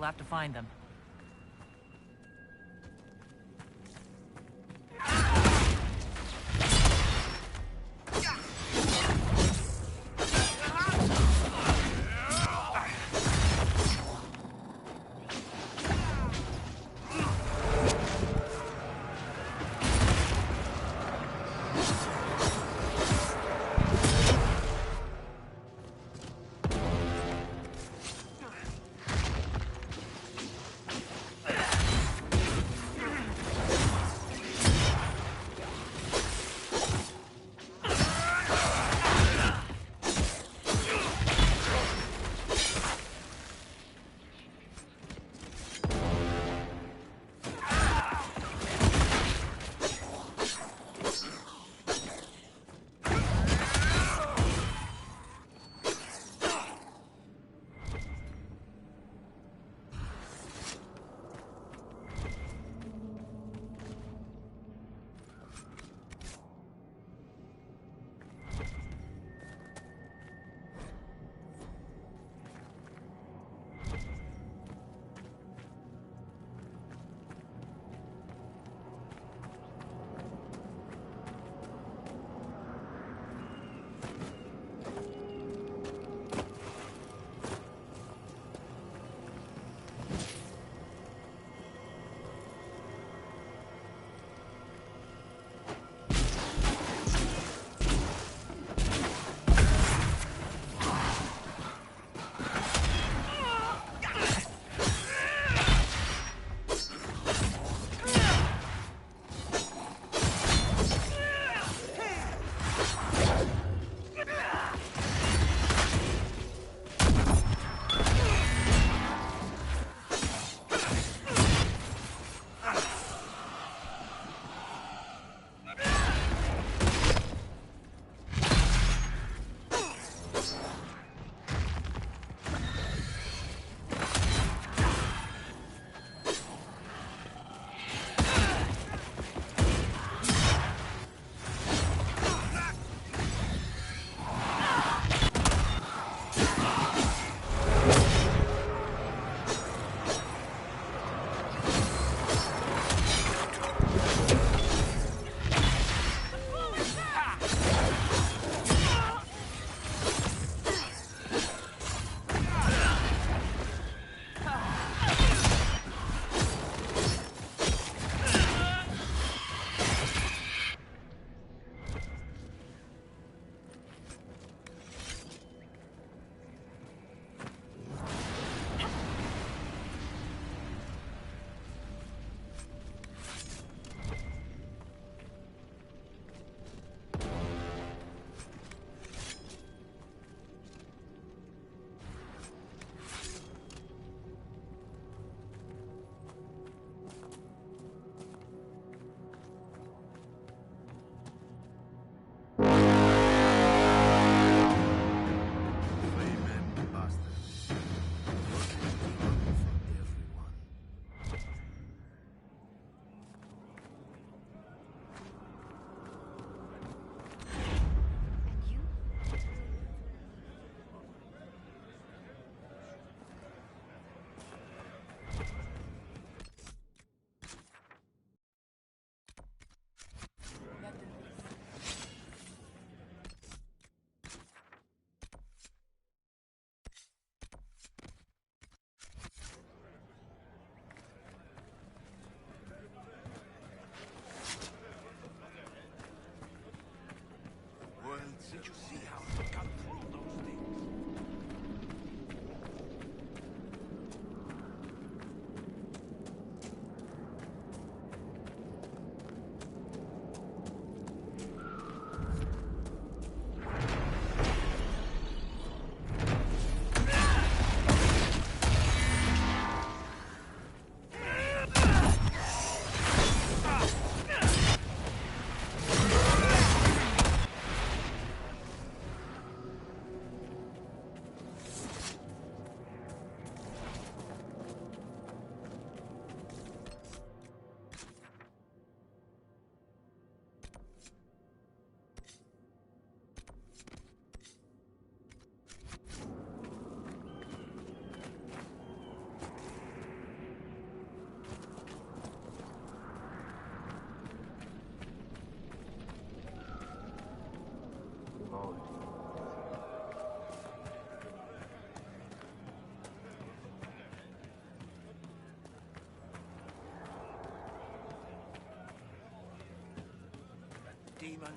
We'll have to find them.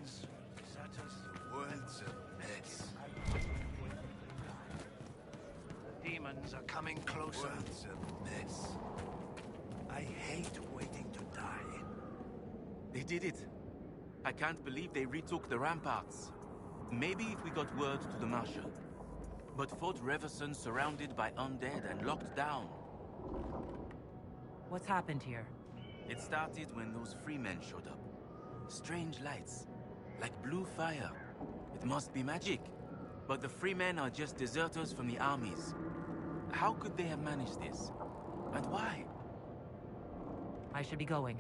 demons. Is that us? The world's a mess. The demons are coming closer. The world's a mess. I hate waiting to die. They did it. I can't believe they retook the ramparts. Maybe if we got word to the Marshal. But Fort Reverson surrounded by undead and locked down. What's happened here? It started when those freemen showed up. Strange lights, like blue fire. It must be magic. But the freemen are just deserters from the armies. How could they have managed this? And why? I should be going.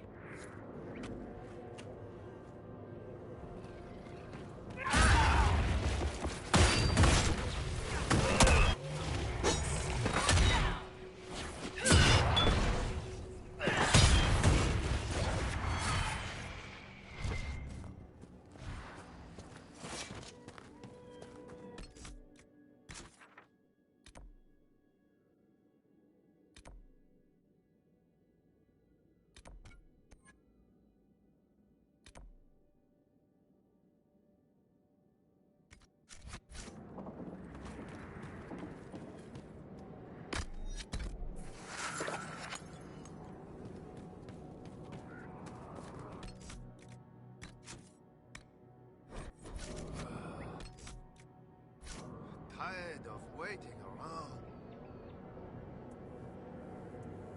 Tired of waiting